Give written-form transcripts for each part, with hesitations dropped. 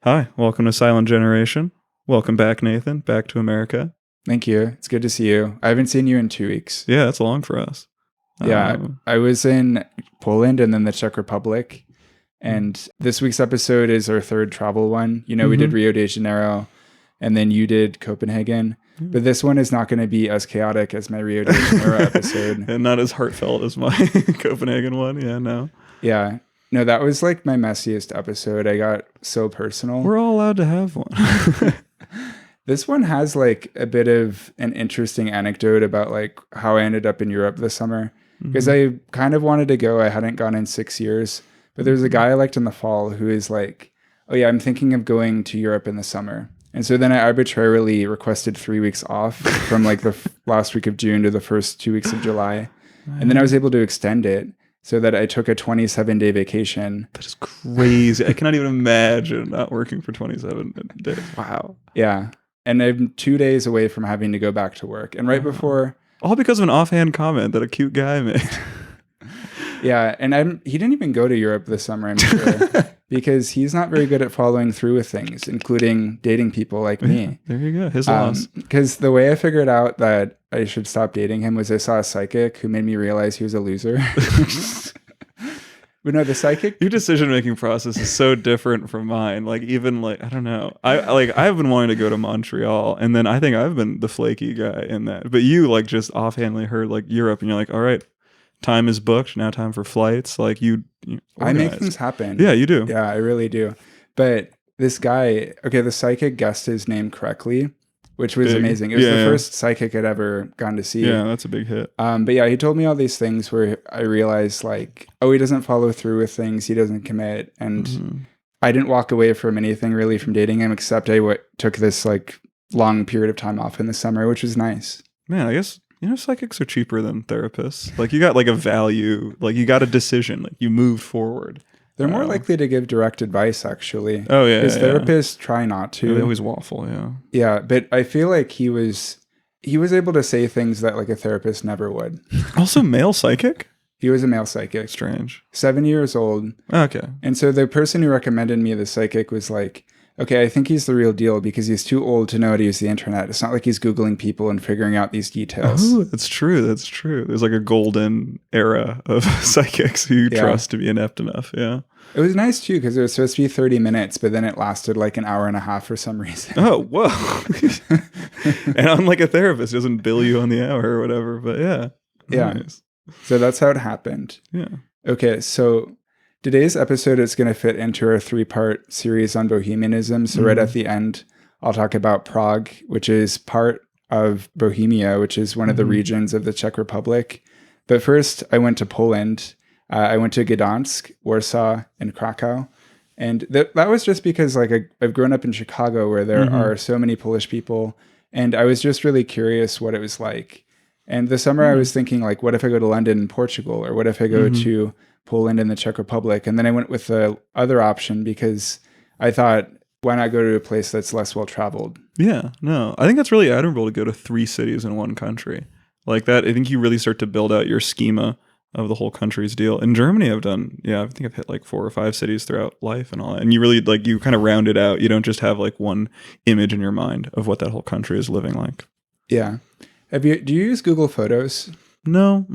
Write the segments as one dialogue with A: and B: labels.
A: Hi, welcome to Silent Generation. Welcome back, Nathan. Back to America.
B: Thank you. It's good to see you. I haven't seen you in 2 weeks.
A: Yeah, that's long for us.
B: Yeah, I was in Poland and then the Czech Republic. And this week's episode is our third travel one. You know, we did Rio de Janeiro and then you did Copenhagen. But this one is not going to be as chaotic as my Rio de Janeiro episode.
A: And not as heartfelt as my Copenhagen one. Yeah, no.
B: Yeah. No, that was like my messiest episode. I got so personal.
A: We're all allowed to have one.
B: This one has like a bit of an interesting anecdote about like how I ended up in Europe this summer. Because I kind of wanted to go. I hadn't gone in 6 years. But there's a guy I liked in the fall who is like, oh yeah, I'm thinking of going to Europe in the summer. And so then I arbitrarily requested 3 weeks off from like the last week of June to the first 2 weeks of July. And then I was able to extend it so that I took a 27-day vacation.
A: That is crazy. I cannot even imagine not working for 27 days. Wow.
B: Yeah. And I'm 2 days away from having to go back to work. And right before...
A: All because of an offhand comment that a cute guy made.
B: Yeah. And he didn't even go to Europe this summer, I'm sure. Because he's not very good at following through with things, including dating people like me.
A: There you go. His loss.
B: Because the way I figured out that I should stop dating him was I saw a psychic who made me realize he was a loser. But no, the psychic...
A: Your decision-making process is so different from mine. Like, even like, I don't know. I've been wanting to go to Montreal, and then I think I've been the flaky guy in that. But you like just offhandedly heard like Europe, and you're like, all right, time is booked. Now time for flights. Like you
B: I make things happen.
A: Yeah, you do.
B: Yeah, I really do. But this guy, okay, the psychic guessed his name correctly, which was amazing. It was the first psychic I'd ever gone to see.
A: Yeah, that's a big hit.
B: But yeah, he told me all these things where I realized like, oh, he doesn't follow through with things. He doesn't commit. And I didn't walk away from anything really from dating him, except I took this like long period of time off in the summer, which was nice.
A: Man, I guess, you know, psychics are cheaper than therapists. Like you got like a value, like you got a decision, like you moved forward.
B: They're more likely to give direct advice, actually.
A: Oh, yeah.
B: Because therapists try not to.
A: Yeah, they always waffle, yeah.
B: Yeah, but I feel like he was able to say things that like a therapist never would.
A: Also male psychic?
B: He was a male psychic.
A: Strange.
B: 7 years old.
A: Okay.
B: And so the person who recommended me the psychic was like, okay, I think he's the real deal because he's too old to know how to use the internet. It's not like he's Googling people and figuring out these details.
A: Oh, that's true. That's true. There's like a golden era of psychics who you trust to be inept enough. Yeah.
B: It was nice too because it was supposed to be 30 minutes, but then it lasted like an hour and a half for some reason.
A: Oh, whoa. And unlike a therapist, doesn't bill you on the hour or whatever, but yeah.
B: Yeah.
A: Nice.
B: So that's how it happened.
A: Yeah.
B: Okay, so today's episode is going to fit into our 3-part series on Bohemianism. So right at the end, I'll talk about Prague, which is part of Bohemia, which is one of the regions of the Czech Republic. But first, I went to Poland. I went to Gdansk, Warsaw, and Krakow. And that was just because like I've grown up in Chicago where there are so many Polish people. And I was just really curious what it was like. And this summer I was thinking like, what if I go to London and Portugal? Or what if I go to Poland and the Czech Republic? And then I went with the other option because I thought, why not go to a place that's less well-traveled?
A: Yeah, no. I think that's really admirable to go to 3 cities in one country. Like that, I think you really start to build out your schema of the whole country's deal. In Germany, I think I've hit like 4 or 5 cities throughout life and all that. And you really like, you kind of round it out. You don't just have like one image in your mind of what that whole country is living like.
B: Yeah. Do you use Google Photos?
A: No,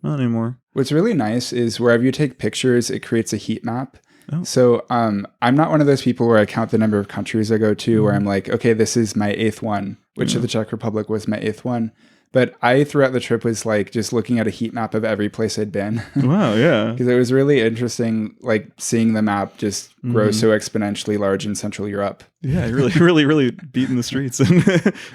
A: not anymore.
B: What's really nice is wherever you take pictures, it creates a heat map.
A: Oh.
B: So I'm not one of those people where I count the number of countries I go to where I'm like, okay, this is my 8th one, which of the Czech Republic was my 8th one. But I, throughout the trip, was like just looking at a heat map of every place I'd been.
A: Wow, yeah.
B: Because it was really interesting, like seeing the map just grow so exponentially large in Central Europe.
A: Yeah, really beating the streets in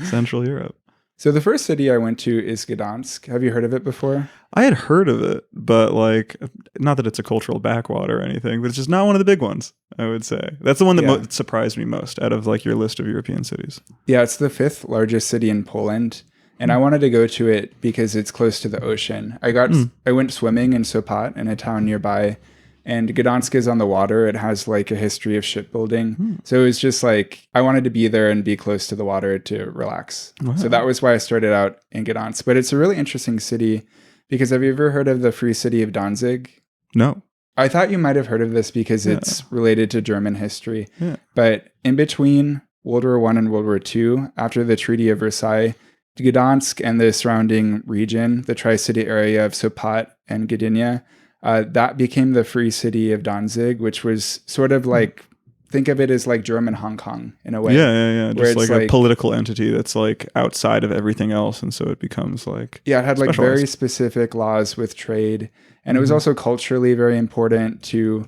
A: Central Europe.
B: So the first city I went to is Gdansk. Have you heard of it before?
A: I had heard of it, but like, not that it's a cultural backwater or anything, but it's just not one of the big ones, I would say. That's the one that surprised me most out of like your list of European cities. Yeah,
B: it's the 5th largest city in Poland. And I wanted to go to it because it's close to the ocean. I went swimming in Sopot in a town nearby. And Gdansk is on the water. It has like a history of shipbuilding. So it was just like, I wanted to be there and be close to the water to relax. Wow. So that was why I started out in Gdansk. But it's a really interesting city because have you ever heard of the free city of Danzig?
A: No.
B: I thought you might have heard of this because it's related to German history. Yeah. But in between World War I and World War II, after the Treaty of Versailles, Gdansk and the surrounding region, the Tri-City area of Sopot and Gdynia, that became the Free City of Danzig, which was sort of like, think of it as like German Hong Kong in a way.
A: Yeah. Just like a political entity that's like outside of everything else. And so it becomes like...
B: Yeah, it had like very specific laws with trade. And it was also culturally very important to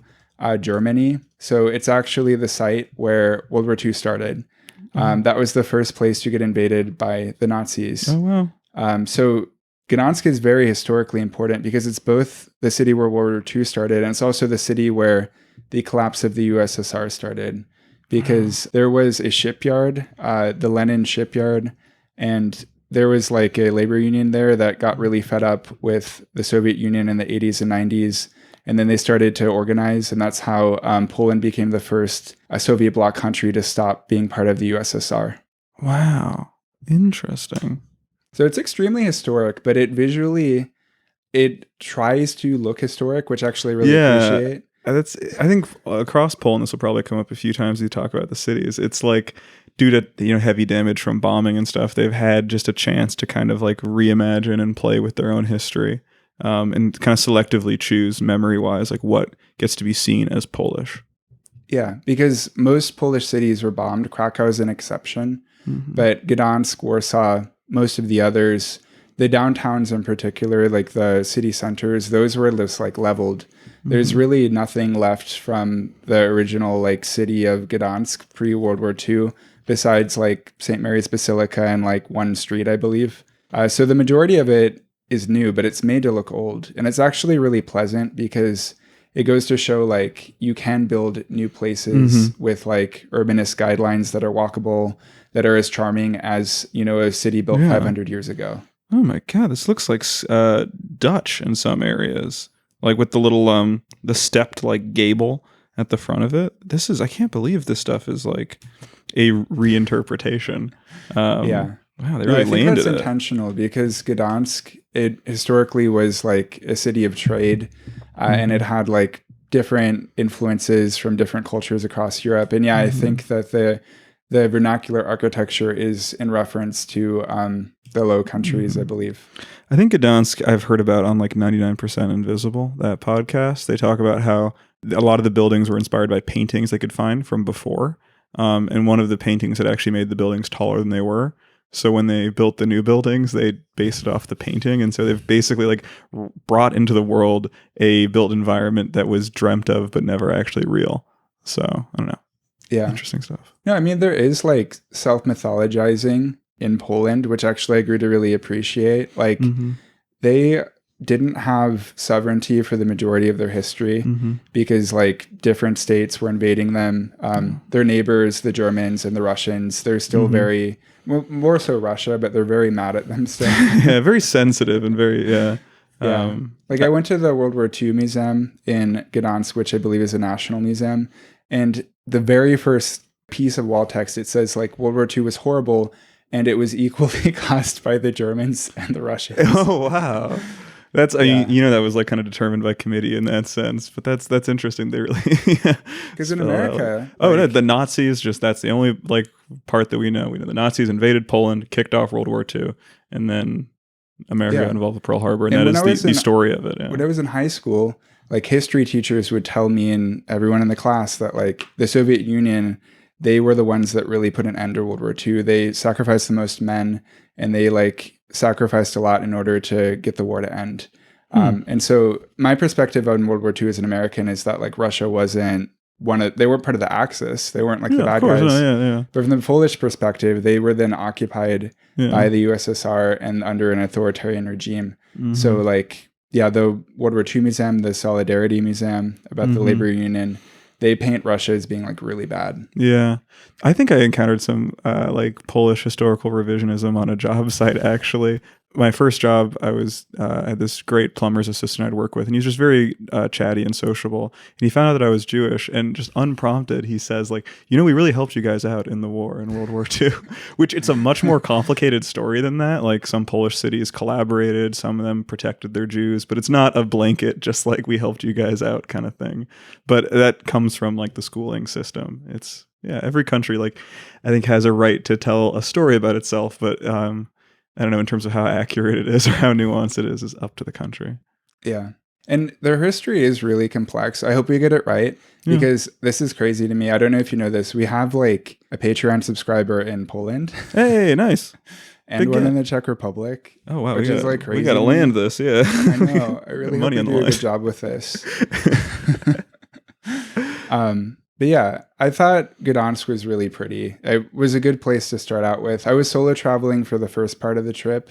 B: Germany. So it's actually the site where World War II started. That was the first place to get invaded by the Nazis.
A: Oh, wow.
B: So Gdansk is very historically important because it's both the city where World War II started and it's also the city where the collapse of the USSR started, because there was a shipyard, the Lenin shipyard, and there was like a labor union there that got really fed up with the Soviet Union in the 80s and 90s. And then they started to organize, and that's how Poland became the first Soviet bloc country to stop being part of the USSR.
A: Wow. Interesting.
B: So it's extremely historic, but it tries to look historic, which I actually really appreciate.
A: I think across Poland, this will probably come up a few times as you talk about the cities. It's like, due to heavy damage from bombing and stuff, they've had just a chance to kind of like reimagine and play with their own history, and kind of selectively choose memory-wise like what gets to be seen as Polish.
B: Yeah, because most Polish cities were bombed. Krakow is an exception, but Gdansk, Warsaw, most of the others, the downtowns in particular, like the city centers, those were just like leveled. There's really nothing left from the original like city of Gdansk pre-World War II, besides like St. Mary's Basilica and like one street, I believe. So the majority of it is new, but it's made to look old. And it's actually really pleasant because it goes to show like you can build new places with like urbanist guidelines that are walkable, that are as charming as, a city built 500 years ago.
A: Oh my God, this looks like Dutch in some areas. Like with the little, the stepped like gable at the front of it. I can't believe this stuff is like a reinterpretation. Wow, they really
B: I think
A: landed
B: that's intentional because Gdansk, it historically was like a city of trade, and it had like different influences from different cultures across Europe. And I think that the vernacular architecture is in reference to the Low Countries, I believe.
A: I think Gdansk I've heard about on like 99% Invisible, that podcast. They talk about how a lot of the buildings were inspired by paintings they could find from before. And one of the paintings had actually made the buildings taller than they were. So when they built the new buildings, they based it off the painting. And so they've basically like brought into the world a built environment that was dreamt of, but never actually real. So I don't know.
B: Yeah.
A: Interesting stuff.
B: No, I mean, there is like self-mythologizing in Poland, which actually I grew to really appreciate. Like they didn't have sovereignty for the majority of their history because like different states were invading them. Their neighbors, the Germans and the Russians, they're still very, more so Russia, but they're very mad at them still.
A: Yeah, very sensitive and very,
B: Like I went to the World War II Museum in Gdansk, which I believe is a national museum. And the very first piece of wall text, it says like World War II was horrible and it was equally caused by the Germans and the Russians.
A: Oh, wow. That's that was like kind of determined by committee in that sense, but that's interesting. They really
B: because in America,
A: no, the Nazis that's the only like part that we know. We know the Nazis invaded Poland, kicked off World War II, and then America got involved with Pearl Harbor, and that is the story of it. Yeah.
B: When I was in high school, like history teachers would tell me and everyone in the class that like the Soviet Union, they were the ones that really put an end to World War II. They sacrificed the most men, and they like sacrificed a lot in order to get the war to end. And so my perspective on World War II as an American is that like Russia wasn't they weren't part of the Axis. They weren't like the bad guys. But from the Polish perspective, they were then occupied by the USSR and under an authoritarian regime. So like, the World War II Museum, the Solidarity Museum about the labor union, they paint Russia as being like really bad.
A: Yeah. I think I encountered some like Polish historical revisionism on a job site actually. my first job, I had this great plumber's assistant I'd work with, and he's just very chatty and sociable. And he found out that I was Jewish, and just unprompted, he says, like, we really helped you guys out in the war, in World War II, which it's a much more complicated story than that. Like, some Polish cities collaborated, some of them protected their Jews, but it's not a blanket, just like we helped you guys out kind of thing. But that comes from like the schooling system. It's, every country, like, I think has a right to tell a story about itself, but I don't know, in terms of how accurate it is or how nuanced it is up to the country.
B: Yeah. And their history is really complex. I hope we get it right, because this is crazy to me. I don't know if you know this. We have like a Patreon subscriber in Poland.
A: Hey, nice.
B: And one in the Czech Republic.
A: Oh, wow.
B: Which is like crazy.
A: We got to land this, yeah.
B: I know. I really hope we do a good job with this. But yeah, I thought Gdansk was really pretty. It was a good place to start out with. I was solo traveling for the first part of the trip.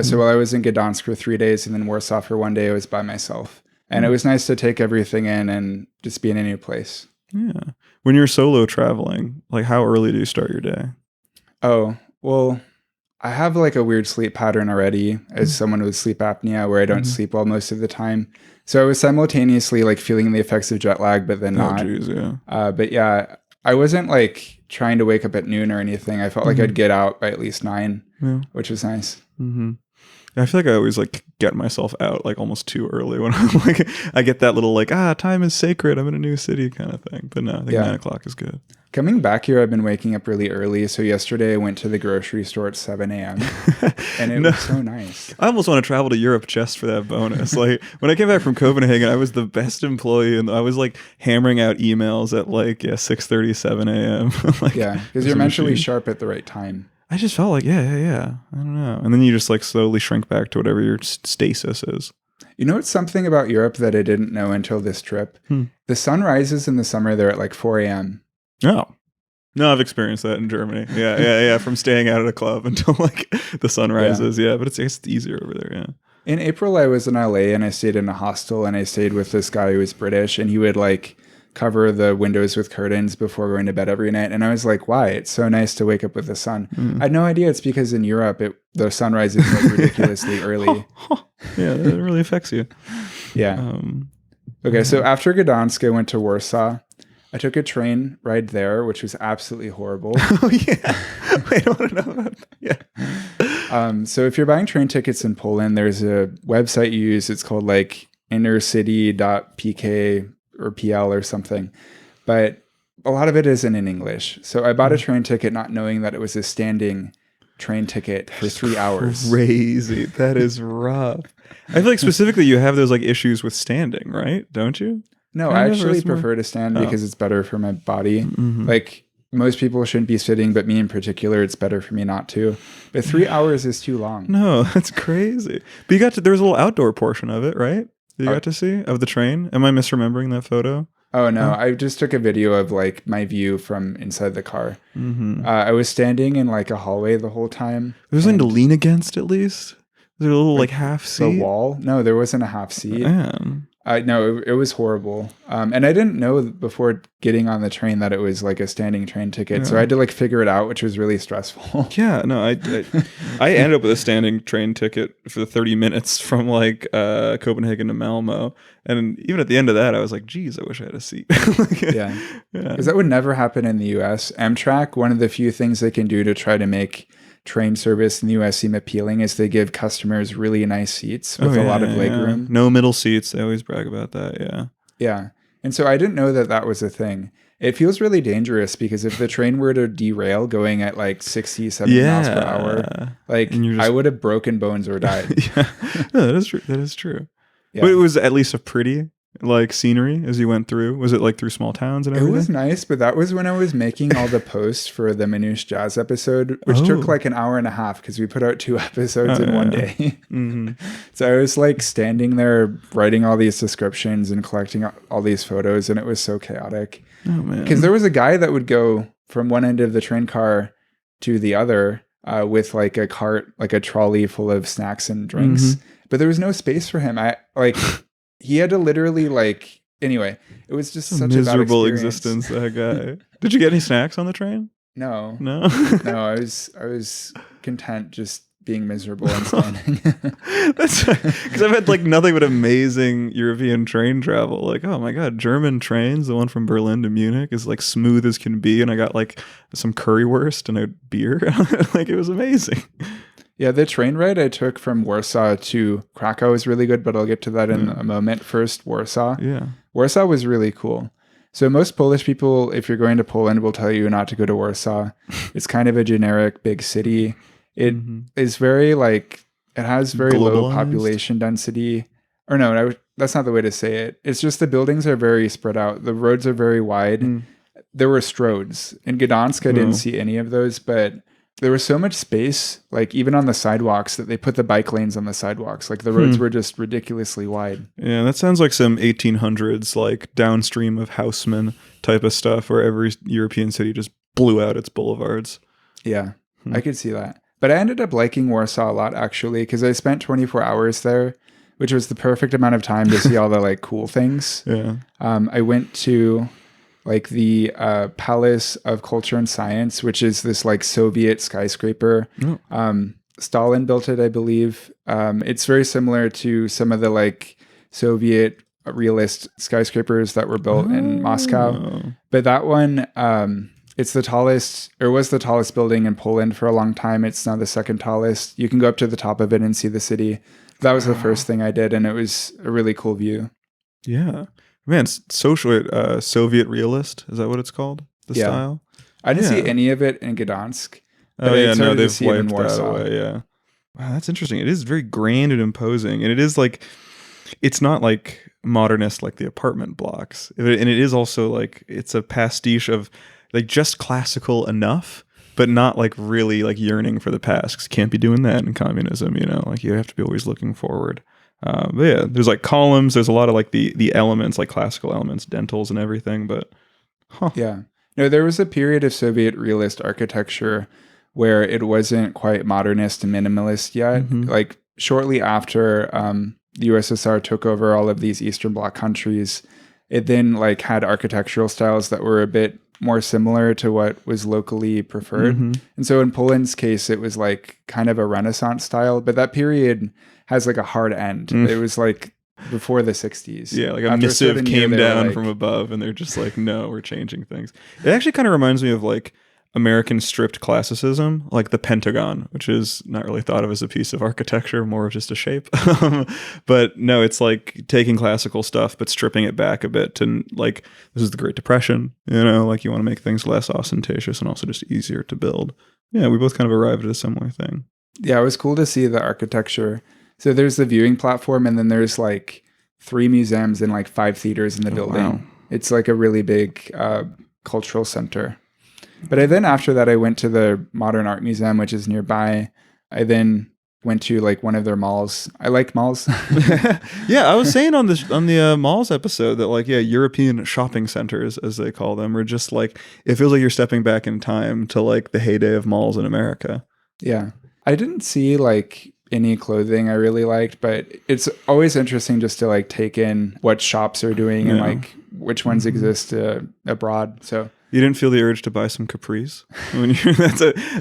B: So while I was in Gdansk for 3 days and then Warsaw for 1 day, I was by myself. And it was nice to take everything in and just be in a new place.
A: Yeah. When you're solo traveling, like how early do you start your day?
B: Oh, well, I have like a weird sleep pattern already as someone with sleep apnea where I don't sleep well most of the time. So I was simultaneously like feeling the effects of jet lag, but then not.
A: Geez, yeah.
B: But yeah, I wasn't like trying to wake up at noon or anything. I felt like I'd get out by at least 9, which was nice.
A: I feel like I always like get myself out like almost too early when I'm like, I get that little like, time is sacred, I'm in a new city kind of thing. But no, I think 9 o'clock is good.
B: Coming back here, I've been waking up really early. So yesterday I went to the grocery store at 7 a.m. and it was so nice.
A: I almost want to travel to Europe just for that bonus. Like when I came back from Copenhagen, I was the best employee and I was like hammering out emails at like 6:30, 7 a.m. Like,
B: because you're mentally sharp at the right time.
A: I just felt like, I don't know. And then you just like slowly shrink back to whatever your stasis is.
B: You know, it's something about Europe that I didn't know until this trip. The sun rises in the summer there at like 4 a.m.
A: Oh. No, I've experienced that in Germany. Yeah. From staying out at a club until like the sun rises. Yeah, but it's easier over there, yeah.
B: In April, I was in LA and I stayed in a hostel and I stayed with this guy who was British and he would like cover the windows with curtains before going to bed every night. And I was like, why? It's so nice to wake up with the sun. I had no idea it's because in Europe, the sun rises like ridiculously early.
A: Yeah, that really affects you.
B: Yeah. Okay, so after Gdansk, I went to Warsaw. I took a train ride there, which was absolutely horrible.
A: Oh, yeah. Wait, I want to know about that. Yeah.
B: So if you're buying train tickets in Poland, there's a website you use. It's called like innercity.pk or PL or something. But a lot of it isn't in English. So I bought a train ticket not knowing that it was a standing train ticket for 3 hours.
A: Crazy. That is rough. I feel like specifically you have those like issues with standing, right? Don't you?
B: No, I actually prefer to stand because it's better for my body. Like most people shouldn't be sitting, but me in particular, it's better for me not to. But 3 hours is too long.
A: No, that's crazy. But there was a little outdoor portion of it, right? That you got to see of the train. Am I misremembering that photo?
B: Oh, no. I just took a video of like my view from inside the car. I was standing in like a hallway the whole time.
A: There was something to lean against at least? Was there a little like half seat?
B: The wall? No, there wasn't a half seat.
A: Man.
B: No, it was horrible. And I didn't know before getting on the train that it was like a standing train ticket. So I had to like figure it out, which was really stressful.
A: Yeah, no, I ended up with a standing train ticket for 30 minutes from like Copenhagen to Malmo. And even at the end of that, I was like, geez, I wish I had a seat.
B: Yeah. Because that would never happen in the US. Amtrak, one of the few things they can do to try to make train service in the US seem appealing is they give customers really nice seats with a lot of legroom.
A: No middle seats. They always brag about that.
B: Yeah. And so I didn't know that was a thing. It feels really dangerous because if the train were to derail going at like 60, 70 miles per hour, like I would have broken bones or died.
A: No, that is true. That is true.
B: Yeah.
A: But it was at least a pretty like scenery as you went through. Was it like through small towns and everything?
B: It was nice, but that was when I was making all the posts for the Manouche Jazz episode, which took like an hour and a half because we put out 2 episodes in one day. So I was like standing there writing all these descriptions and collecting all these photos, and it was so chaotic.
A: Oh man!
B: Because there was a guy that would go from one end of the train car to the other with like a cart, like a trolley full of snacks and drinks, but there was no space for him. He had to literally like, anyway, it was just such a
A: miserable existence, that guy. Did you get any snacks on the train?
B: No.
A: No?
B: No, I was content just being miserable and standing.
A: That's because I've had like nothing but amazing European train travel. Like, oh my God, German trains, the one from Berlin to Munich is like smooth as can be. And I got like some currywurst and a beer. Like, it was amazing.
B: Yeah, the train ride I took from Warsaw to Krakow was really good, but I'll get to that in a moment. First, Warsaw.
A: Yeah.
B: Warsaw was really cool. So most Polish people, if you're going to Poland, will tell you not to go to Warsaw. It's kind of a generic big city. It is very like, it has very low population density. Or no, that's not the way to say it. It's just the buildings are very spread out. The roads are very wide. There were stroads. In Gdansk, I didn't see any of those, but there was so much space, like even on the sidewalks, that they put the bike lanes on the sidewalks. Like the roads were just ridiculously wide.
A: Yeah, that sounds like some 1800s, like downstream of Haussmann type of stuff where every European city just blew out its boulevards.
B: Yeah, I could see that. But I ended up liking Warsaw a lot, actually, because I spent 24 hours there, which was the perfect amount of time to see all the like cool things.
A: Yeah.
B: I went to like the Palace of Culture and Science, which is this like Soviet skyscraper. Stalin built it, I believe. It's very similar to some of the like Soviet realist skyscrapers that were built in Moscow. But that one, it's the tallest, or was the tallest building in Poland for a long time. It's now the second tallest. You can go up to the top of it and see the city. That was the first thing I did, and it was a really cool view.
A: Yeah. Man, Soviet realist. Is that what it's called? The style?
B: I didn't see any of it in Gdansk.
A: Oh, yeah, no, they've wiped that away, yeah. Wow, that's interesting. It is very grand and imposing. And it is like, it's not like modernist like the apartment blocks. And it is also like, it's a pastiche of like just classical enough, but not like really like yearning for the past. 'Cause you can't be doing that in communism, you know? Like you have to be always looking forward. But yeah, there's like columns. There's a lot of like the elements, like classical elements, dentals and everything. But
B: yeah, no, there was a period of Soviet realist architecture where it wasn't quite modernist and minimalist yet. Like shortly after the USSR took over all of these Eastern Bloc countries, it then like had architectural styles that were a bit more similar to what was locally preferred. And so in Poland's case, it was like kind of a Renaissance style, but that period has like a hard end. It was like before the 60s.
A: Yeah, like a missive came down from above and they're just like, no, we're changing things. It actually kind of reminds me of like American stripped classicism, like the Pentagon, which is not really thought of as a piece of architecture, more of just a shape. But no, it's like taking classical stuff, but stripping it back a bit. And like, this is the Great Depression, you know, like you want to make things less ostentatious and also just easier to build. Yeah, we both kind of arrived at a similar thing.
B: Yeah, it was cool to see the architecture. So there's the viewing platform, and then there's like 3 museums and like 5 theaters in the building. Wow. It's like a really big cultural center. But after that, I went to the Modern Art Museum, which is nearby. I then went to like one of their malls. I like malls.
A: Yeah, I was saying on the malls episode that like, yeah, European shopping centers, as they call them, are just like, it feels like you're stepping back in time to like the heyday of malls in America.
B: Yeah. I didn't see like any clothing I really liked, but it's always interesting just to like take in what shops are doing and like which ones exist abroad. So
A: you didn't feel the urge to buy some capris? When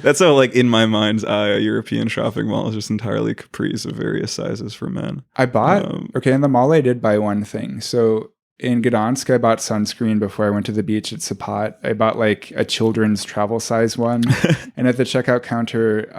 A: that's how like in my mind's eye, a European shopping mall is just entirely capris of various sizes for men.
B: I bought in the mall I did buy one thing. So in Gdansk, I bought sunscreen before I went to the beach at Sopot. I bought like a children's travel size one. And at the checkout counter,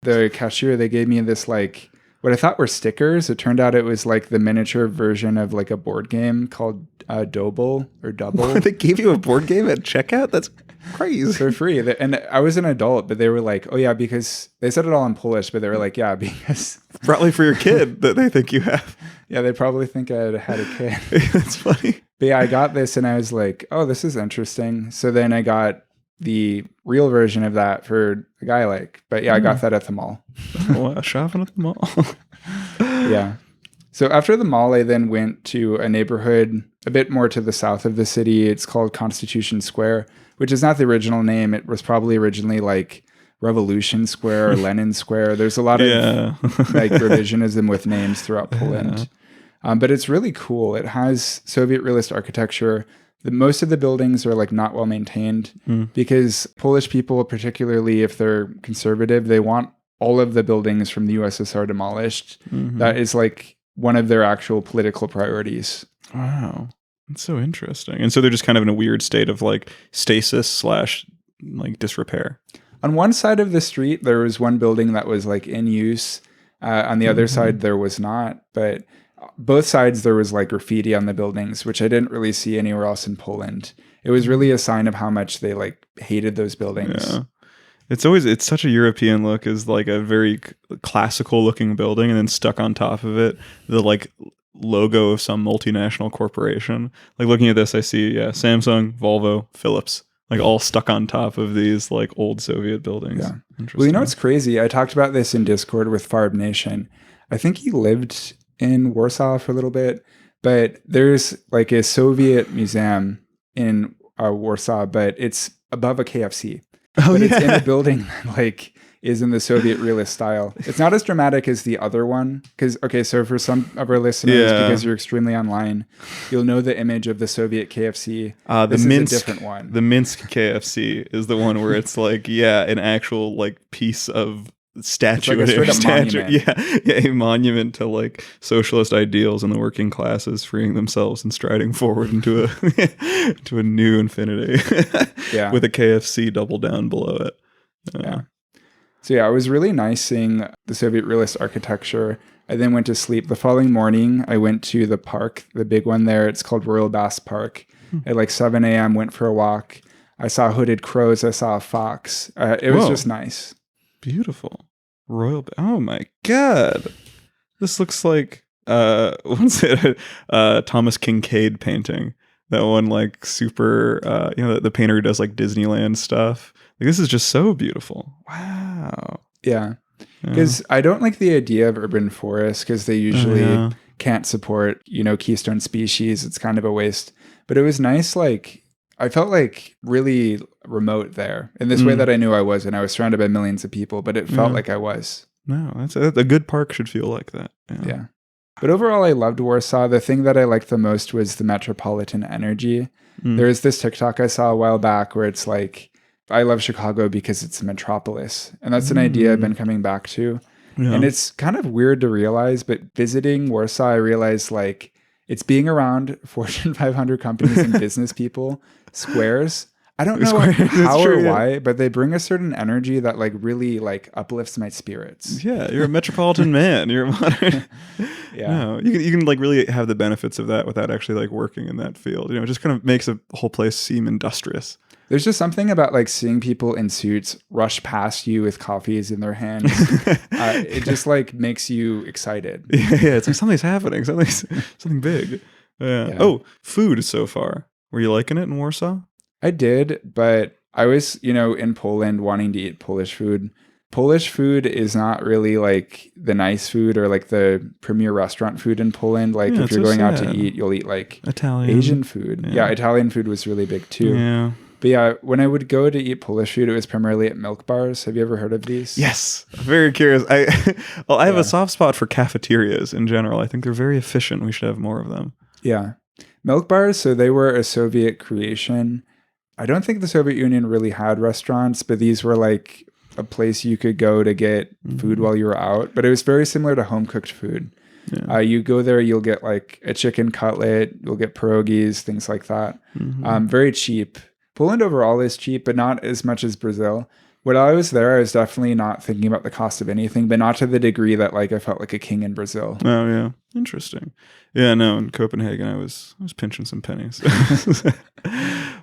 B: the cashier, they gave me this like what I thought were stickers. It turned out it was like the miniature version of like a board game called Double or Double.
A: They gave you a board game at checkout? That's crazy.
B: For free. And I was an adult, but they were like, oh yeah, because they said it all in Polish, but they were like, yeah, because
A: probably for your kid that they think you have.
B: Yeah, they probably think I had a kid.
A: That's funny.
B: But yeah, I got this and I was like, oh, this is interesting. So then I got the real version of that for a guy like. But yeah, I got that at the mall.
A: Oh, wow, shopping at the mall.
B: Yeah. So after the mall, I then went to a neighborhood a bit more to the south of the city. It's called Constitution Square, which is not the original name. It was probably originally like Revolution Square or Lenin Square. There's a lot of like revisionism with names throughout Poland. But it's really cool. It has Soviet realist architecture. Most of the buildings are like not well maintained because Polish people, particularly if they're conservative, they want all of the buildings from the USSR demolished.
A: Mhm.
B: That is like one of their actual political priorities.
A: Wow. That's so interesting. And so they're just kind of in a weird state of like stasis / like disrepair.
B: On one side of the street, there was one building that was like in use. On the other side, there was not. But both sides, there was like graffiti on the buildings, which I didn't really see anywhere else in Poland. It was really a sign of how much they like hated those buildings.
A: Yeah. It's such a European look, is like a very classical looking building, and then stuck on top of it, the like logo of some multinational corporation. Like looking at this, I see, Samsung, Volvo, Philips, like all stuck on top of these like old Soviet buildings.
B: Yeah.
A: Interesting.
B: Well, you know what's crazy? I talked about this in Discord with Farb Nation. I think he lived in Warsaw for a little bit, but there's like a Soviet museum in Warsaw, but it's above a KFC.
A: Oh,
B: but
A: yeah.
B: It's in a building that like is in the Soviet realist style. It's not as dramatic as the other one. So for some of our listeners, because you're extremely online, you'll know the image of the Soviet KFC. This is a different one.
A: The Minsk KFC is the one where it's like, an actual like piece of statue.
B: It's like a monument.
A: A monument to like socialist ideals and the working classes freeing themselves and striding forward into a to a new infinity. With a KFC double down below it.
B: So it was really nice seeing the Soviet realist architecture. I then went to sleep. The following morning, I went to the park, the big one there. It's called Royal Bass Park. At like 7 a.m., went for a walk. I saw hooded crows. I saw a fox. It was just nice.
A: Beautiful. Oh my God. This looks like, what's it? Thomas Kincaid painting. That one, like super, the painter who does like Disneyland stuff. Like, this is just so beautiful. Wow.
B: Yeah. Because I don't like the idea of urban forests because they usually can't support, keystone species. It's kind of a waste. But it was nice, like, I felt like really remote there in this way that I knew I was, and I was surrounded by millions of people, but it felt like I was.
A: No, that's a good park should feel like that.
B: Yeah. But overall, I loved Warsaw. The thing that I liked the most was the metropolitan energy. There was this TikTok I saw a while back where it's like, I love Chicago because it's a metropolis. And that's an idea I've been coming back to. Yeah. And it's kind of weird to realize, but visiting Warsaw, I realized like it's being around Fortune 500 companies and business people, squares. I don't know how or why, but they bring a certain energy that like really like uplifts my spirits.
A: Yeah, you're a metropolitan man. You're a modern. No, you can like really have the benefits of that without actually like working in that field. It just kind of makes a whole place seem industrious.
B: There's just something about like seeing people in suits rush past you with coffees in their hands. It just like makes you excited.
A: Yeah, it's like something's happening. Something big. Yeah. Oh, food so far. Were you liking it in Warsaw?
B: I did, but I was, in Poland wanting to eat Polish food. Polish food is not really like the nice food or like the premier restaurant food in Poland. Like if you're going out to eat, you'll eat like
A: Italian,
B: Asian food. Yeah, Italian food was really big too.
A: Yeah.
B: But yeah, when I would go to eat Polish food, it was primarily at milk bars. Have you ever heard of these?
A: Yes. Very curious. I have a soft spot for cafeterias in general. I think they're very efficient. We should have more of them. Yeah.
B: Milk bars, so they were a Soviet creation. I don't think the Soviet Union really had restaurants, but these were like a place you could go to get food while you were out. But it was very similar to home cooked food. Yeah. You go there, you'll get like a chicken cutlet, you'll get pierogies, things like that. Very cheap. Poland overall is cheap, but not as much as Brazil. When I was there, I was definitely not thinking about the cost of anything, but not to the degree that like I felt like a king in Brazil.
A: Oh yeah, interesting. Yeah, no, in Copenhagen, I was pinching some pennies.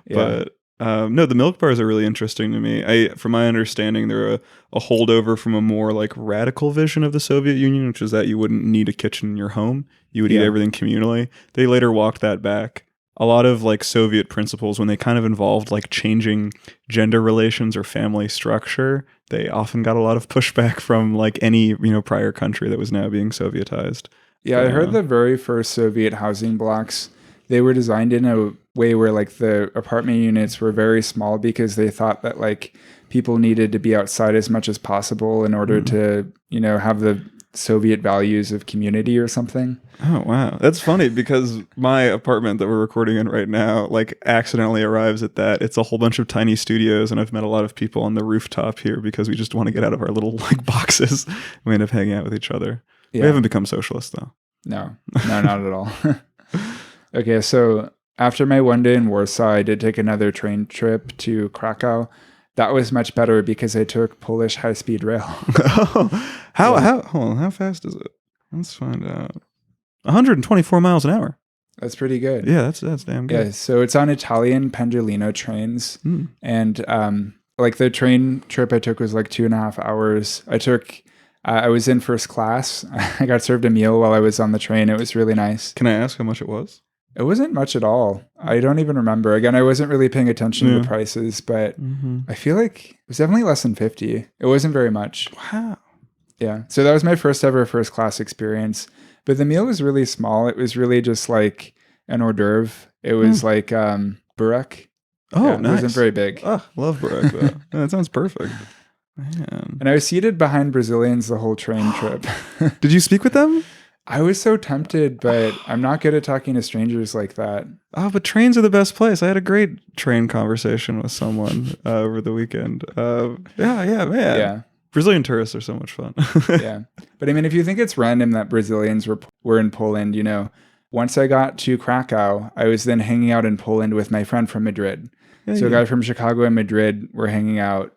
A: But no, the milk bars are really interesting to me. From my understanding, they're a holdover from a more like radical vision of the Soviet Union, which is that you wouldn't need a kitchen in your home. You would eat everything communally. They later walked that back. A lot of like Soviet principles, when they kind of involved like changing gender relations or family structure, they often got a lot of pushback from like any, prior country that was now being Sovietized.
B: Yeah, I heard the very first Soviet housing blocks, they were designed in a way where like the apartment units were very small because they thought that like people needed to be outside as much as possible in order to, have the Soviet values of community or something.
A: Oh, wow. That's funny because my apartment that we're recording in right now, like, accidentally arrives at that. It's a whole bunch of tiny studios, and I've met a lot of people on the rooftop here because we just want to get out of our little, like, boxes. We end up hanging out with each other.
B: Yeah.
A: We haven't become socialists, though.
B: No, not at all. Okay, so after my one day in Warsaw, I did take another train trip to Krakow. That was much better because I took Polish high-speed rail.
A: How fast is it? Let's find out. 124 miles an hour.
B: That's pretty good.
A: Yeah, that's damn good.
B: Yeah, so it's on Italian Pendolino trains. And like the train trip I took was like 2.5 hours. I was in first class. I got served a meal while I was on the train. It was really nice.
A: Can I ask how much it was?
B: It wasn't much at all. I don't even remember. Again, I wasn't really paying attention to the prices, but I feel like it was definitely less than 50. It wasn't very much.
A: Wow.
B: Yeah. So that was my first ever first class experience. But the meal was really small. It was really just like an hors d'oeuvre. It was like burek.
A: Oh,
B: yeah,
A: nice.
B: It wasn't very big.
A: Oh, love burek though. Yeah, that sounds perfect. Man.
B: And I was seated behind Brazilians the whole train trip.
A: Did you speak with them?
B: I was so tempted, but I'm not good at talking to strangers like that.
A: Oh, but trains are the best place. I had a great train conversation with someone over the weekend. Man.
B: Yeah.
A: Brazilian tourists are so much fun.
B: Yeah. But I mean, if you think it's random that Brazilians were in Poland, you know, once I got to Krakow, I was then hanging out in Poland with my friend from Madrid. So a guy from Chicago and Madrid were hanging out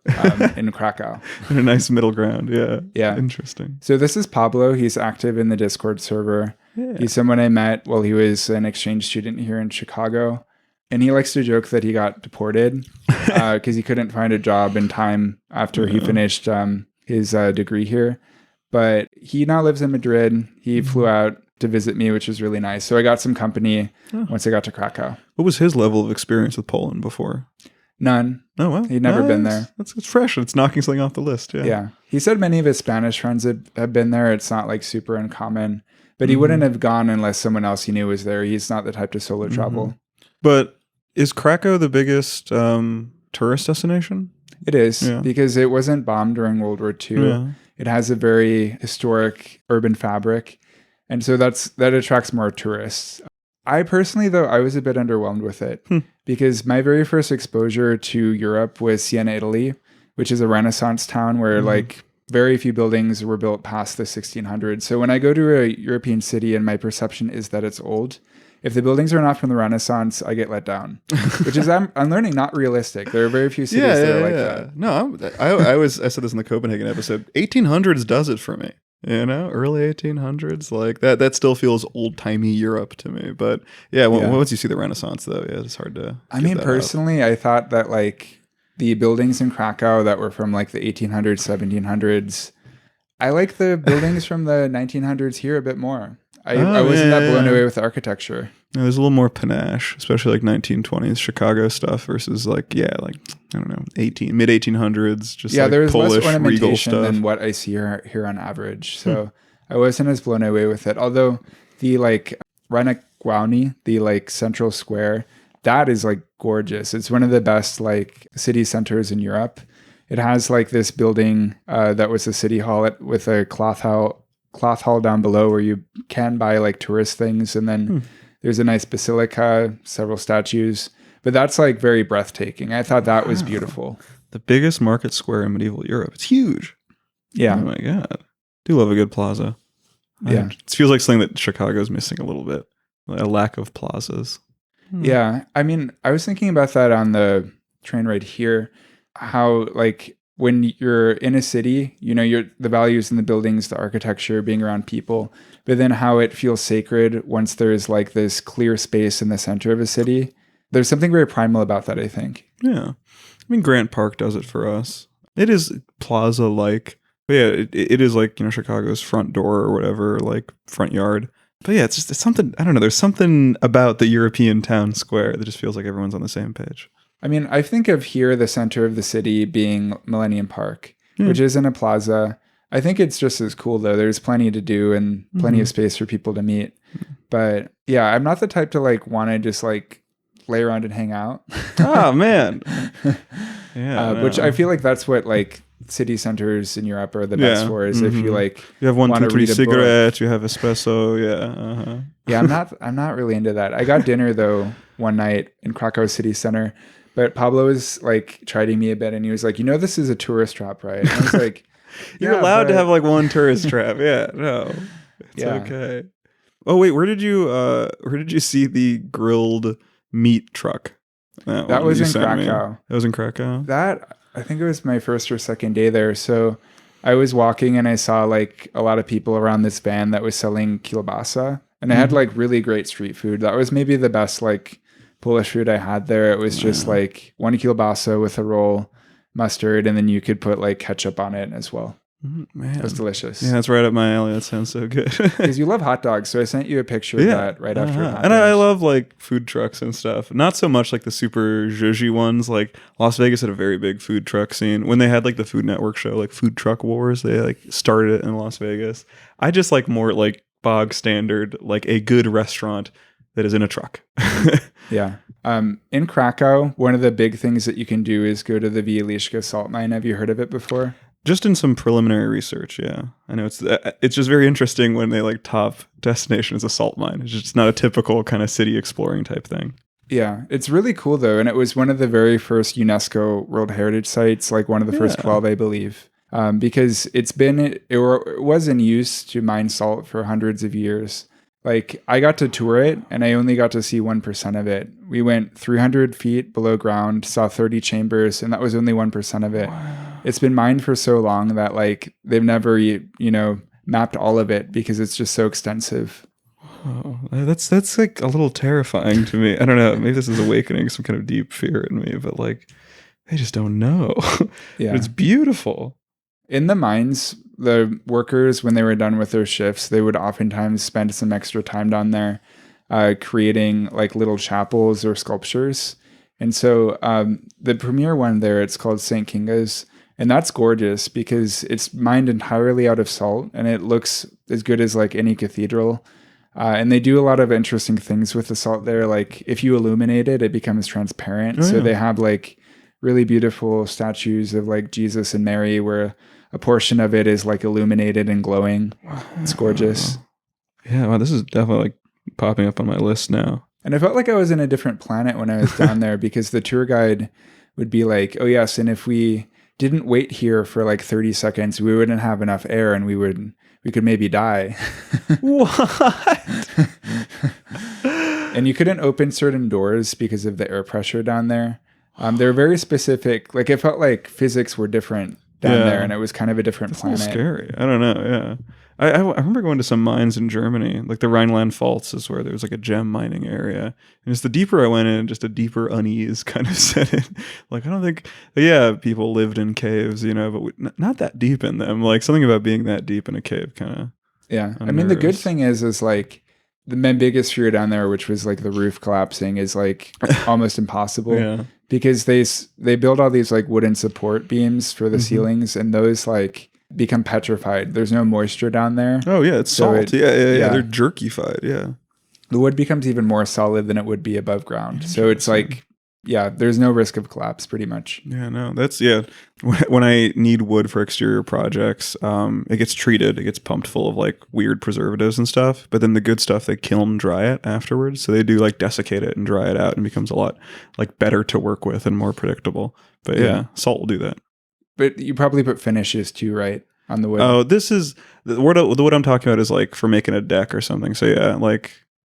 B: in Krakow.
A: In a nice middle ground. Yeah.
B: Yeah.
A: Interesting.
B: So this is Pablo. He's active in the Discord server. Yeah. He's someone I met while he was an exchange student here in Chicago. And he likes to joke that he got deported because he couldn't find a job in time after he finished his degree here. But he now lives in Madrid. He flew out to visit me, which was really nice. So I got some company once I got to Krakow.
A: What was his level of experience with Poland before?
B: None.
A: Oh, well.
B: He'd never been there.
A: It's fresh. It's knocking something off the list. Yeah.
B: Yeah. He said many of his Spanish friends have been there. It's not like super uncommon. But he wouldn't have gone unless someone else he knew was there. He's not the type to solo travel.
A: But is Krakow the biggest tourist destination?
B: It is, because it wasn't bombed during World War II. Yeah. It has a very historic urban fabric. And so that attracts more tourists. I personally, though, I was a bit underwhelmed with it because my very first exposure to Europe was Siena, Italy, which is a Renaissance town where like very few buildings were built past the 1600s. So when I go to a European city and my perception is that it's old, if the buildings are not from the Renaissance, I get let down, which is, I'm learning, not realistic. There are very few cities that are like that.
A: No, I said this in the Copenhagen episode. 1800s does it for me. You know, early 1800s, like that still feels old-timey Europe to me. But once you see the Renaissance, though, it's hard to.
B: I mean, personally, I thought that like the buildings in Krakow that were from like the 1800s, 1700s, I like the buildings from the 1900s here a bit more. I wasn't that blown away with the architecture.
A: Yeah, there's a little more panache, especially like 1920s Chicago stuff versus like I don't know, mid 1800s, just
B: there's
A: Polish
B: less
A: regal
B: ornamentation
A: stuff
B: than what I see here on average. So I wasn't as blown away with it. Although the like Ranakwauni, the like central square, that is like gorgeous. It's one of the best like city centers in Europe. It has like this building that was a city hall with a cloth hall down below where you can buy like tourist things, and then there's a nice basilica, several statues, but that's like very breathtaking. I thought that was beautiful.
A: The biggest market square in medieval Europe. It's huge.
B: Yeah.
A: Oh my god. Do love a good plaza.
B: Yeah.
A: It feels like something that Chicago's missing a little bit. A lack of plazas.
B: Yeah. I mean, I was thinking about that on the train ride here, how like when you're in a city, you know, the values in the buildings, the architecture, being around people, but then how it feels sacred once there's like this clear space in the center of a city. There's something very primal about that, I think.
A: Yeah. I mean, Grant Park does it for us. It is plaza-like. But yeah, it is like, you know, Chicago's front door or whatever, like front yard. But yeah, it's something, I don't know, there's something about the European town square that just feels like everyone's on the same page.
B: I mean, I think of here, the center of the city being Millennium Park, which isn't a plaza. I think it's just as cool, though. There's plenty to do and plenty of space for people to meet. But yeah, I'm not the type to like want to just like lay around and hang out.
A: Oh, man. Yeah.
B: Which I feel like that's what like city centers in Europe are the best for is if you like
A: you have 1, 2, 3
B: read a book.
A: cigarettes, you have espresso,
B: Yeah, I'm not really into that. I got dinner though one night in Krakow city center, but Pablo was like chiding me a bit, and he was like, "You know, this is a tourist trap, right?" And I was like,
A: You're allowed to have like one tourist trap. Yeah, no, it's okay. Oh wait, where did you see the grilled meat truck?
B: That was in Krakow.
A: That was in Krakow.
B: That I think it was my first or second day there. So I was walking and I saw like a lot of people around this van that was selling kielbasa, and I had like really great street food. That was maybe the best like Polish food I had there. It was just like 1 kielbasa with a roll, mustard, and then you could put like ketchup on it as well.
A: Man,
B: it was delicious.
A: Yeah, that's right up my alley. That sounds so good.
B: Because you love hot dogs, so I sent you a picture of that right after.
A: And I love like food trucks and stuff. Not so much like the super zhuzhy ones. Like Las Vegas had a very big food truck scene. When they had like the Food Network show, like Food Truck Wars, they like started it in Las Vegas. I just like more like bog standard, like a good restaurant that is in a truck.
B: Yeah. In Krakow, one of the big things that you can do is go to the Wieliczka salt mine. Have you heard of it before?
A: Just in some preliminary research, yeah. I know it's just very interesting when they like top destination is a salt mine. It's just not a typical kind of city exploring type thing.
B: Yeah, it's really cool though, and it was one of the very first UNESCO World Heritage Sites, like one of the first 12, I believe, because it was in use to mine salt for hundreds of years. Like I got to tour it, and I only got to see 1% of it. We went 300 feet below ground, saw 30 chambers, and that was only 1% of it. Wow. It's been mined for so long that like they've never, mapped all of it because it's just so extensive.
A: Oh, that's like a little terrifying to me. I don't know. Maybe this is awakening some kind of deep fear in me, but like I just don't know. Yeah, it's beautiful.
B: In the mines, the workers, when they were done with their shifts, they would oftentimes spend some extra time down there creating like little chapels or sculptures. And so the premier one there, it's called St. Kinga's. And that's gorgeous because it's mined entirely out of salt and it looks as good as like any cathedral. And they do a lot of interesting things with the salt there. Like if you illuminate it, it becomes transparent. So they have like really beautiful statues of like Jesus and Mary where a portion of it is like illuminated and glowing. It's gorgeous.
A: Yeah, wow, this is definitely like popping up on my list now.
B: And I felt like I was in a different planet when I was down there because the tour guide would be like, oh yes, and if we didn't wait here for like 30 seconds, we wouldn't have enough air and we could maybe die.
A: What?
B: And you couldn't open certain doors because of the air pressure down there. They're very specific. Like it felt like physics were different down there, and it was kind of a different planet.
A: That's scary. I don't know. Yeah, I remember going to some mines in Germany, like the Rhineland Pfalz is where there was like a gem mining area, and just the deeper I went in, just a deeper unease kind of set in. Like I don't think, people lived in caves, but not that deep in them. Like something about being that deep in a cave, kind of.
B: Yeah, I mean the good thing is like my biggest fear down there, which was like the roof collapsing, is like almost impossible. Yeah. Because they build all these like wooden support beams for the ceilings, and those like become petrified. There's no moisture down there.
A: Oh yeah, it's salt. Yeah. They're jerkified. Yeah.
B: The wood becomes even more solid than it would be above ground. So it's like, there's no risk of collapse pretty much.
A: Yeah, no, when I need wood for exterior projects, it gets treated. It gets pumped full of like weird preservatives and stuff. But then the good stuff, they kiln dry it afterwards. So they do like desiccate it and dry it out and becomes a lot like better to work with and more predictable. But yeah, salt will do that.
B: But you probably put finishes too, right? On the wood.
A: Oh, this is the wood I'm talking about is like for making a deck or something. So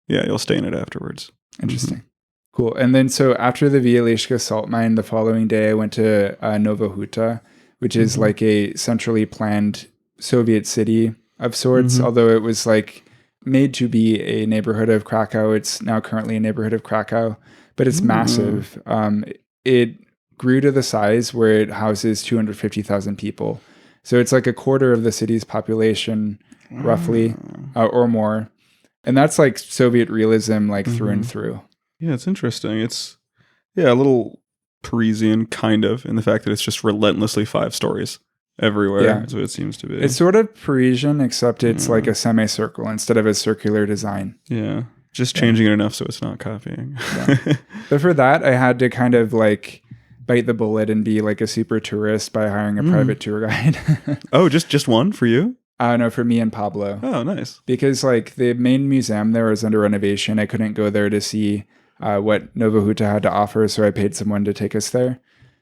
A: you'll stain it afterwards.
B: Interesting. Cool. And then so after the Wieliczka salt mine, the following day I went to Nowa Huta, which is like a centrally planned Soviet city of sorts. Although it was like made to be a neighborhood of Krakow. It's now currently a neighborhood of Krakow, but it's massive. It grew to the size where it houses 250,000 people. So it's like a quarter of the city's population, roughly, or more. And that's like Soviet realism, like through and through.
A: Yeah, it's interesting. It's, a little Parisian, kind of, in the fact that it's just relentlessly 5 stories everywhere. Yeah. That's what it seems to be.
B: It's sort of Parisian, except it's like a semicircle instead of a circular design.
A: Yeah, just changing it enough so it's not copying.
B: But for that, I had to kind of like bite the bullet and be like a super tourist by hiring a private tour guide.
A: Oh, just one for you?
B: No, for me and Pablo.
A: Oh, nice.
B: Because like the main museum there was under renovation. I couldn't go there to see what Nova Huta had to offer, so I paid someone to take us there.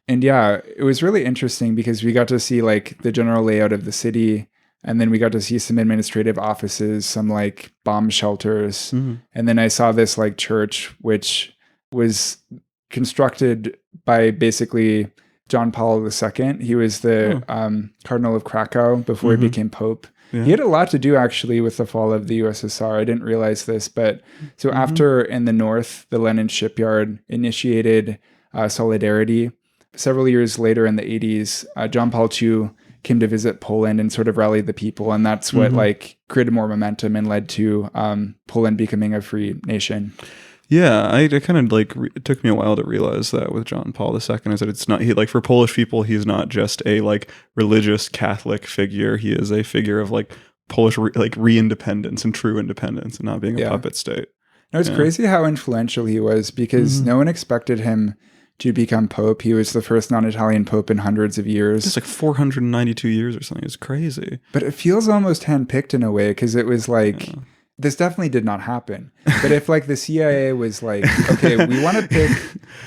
B: And yeah, it was really interesting because we got to see like the general layout of the city, and then we got to see some administrative offices, some like bomb shelters. And then I saw this like church, which was constructed by basically John Paul II. He was the Cardinal of Krakow before he became Pope. Yeah. He had a lot to do actually with the fall of the USSR. I didn't realize this, but so after in the north, the Lenin shipyard initiated solidarity. Several years later in the 80s, John Paul II came to visit Poland and sort of rallied the people. And that's what like created more momentum and led to Poland becoming a free nation.
A: Yeah, I kind of like, it took me a while to realize that with John Paul II is that it's not, he like for Polish people, he's not just a like religious Catholic figure. He is a figure of like Polish re-independence and true independence and not being a puppet state.
B: No, it's crazy how influential he was because no one expected him to become Pope. He was the first non-Italian Pope in hundreds of years.
A: It's like 492 years or something. It's crazy.
B: But it feels almost handpicked in a way because it was like, this definitely did not happen. But if like the CIA was like, okay, we want to pick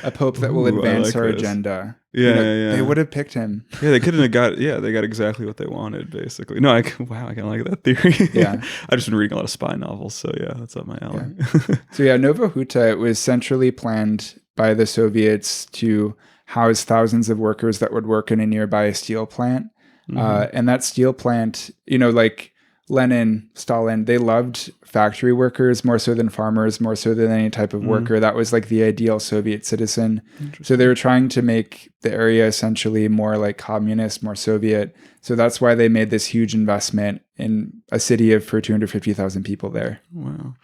B: a Pope that will advance our agenda. They would have picked him.
A: Yeah, they couldn't have they got exactly what they wanted, basically. No, I kind of like that theory.
B: Yeah.
A: I've just been reading a lot of spy novels, so yeah, that's up my alley.
B: Yeah. So yeah, Nova Huta, it was centrally planned by the Soviets to house thousands of workers that would work in a nearby steel plant. And that steel plant, like Lenin, Stalin, they loved factory workers more so than farmers, more so than any type of worker. That was like the ideal Soviet citizen. So they were trying to make the area essentially more like communist, more Soviet. So that's why they made this huge investment in a city for 250,000 people there.
A: Wow.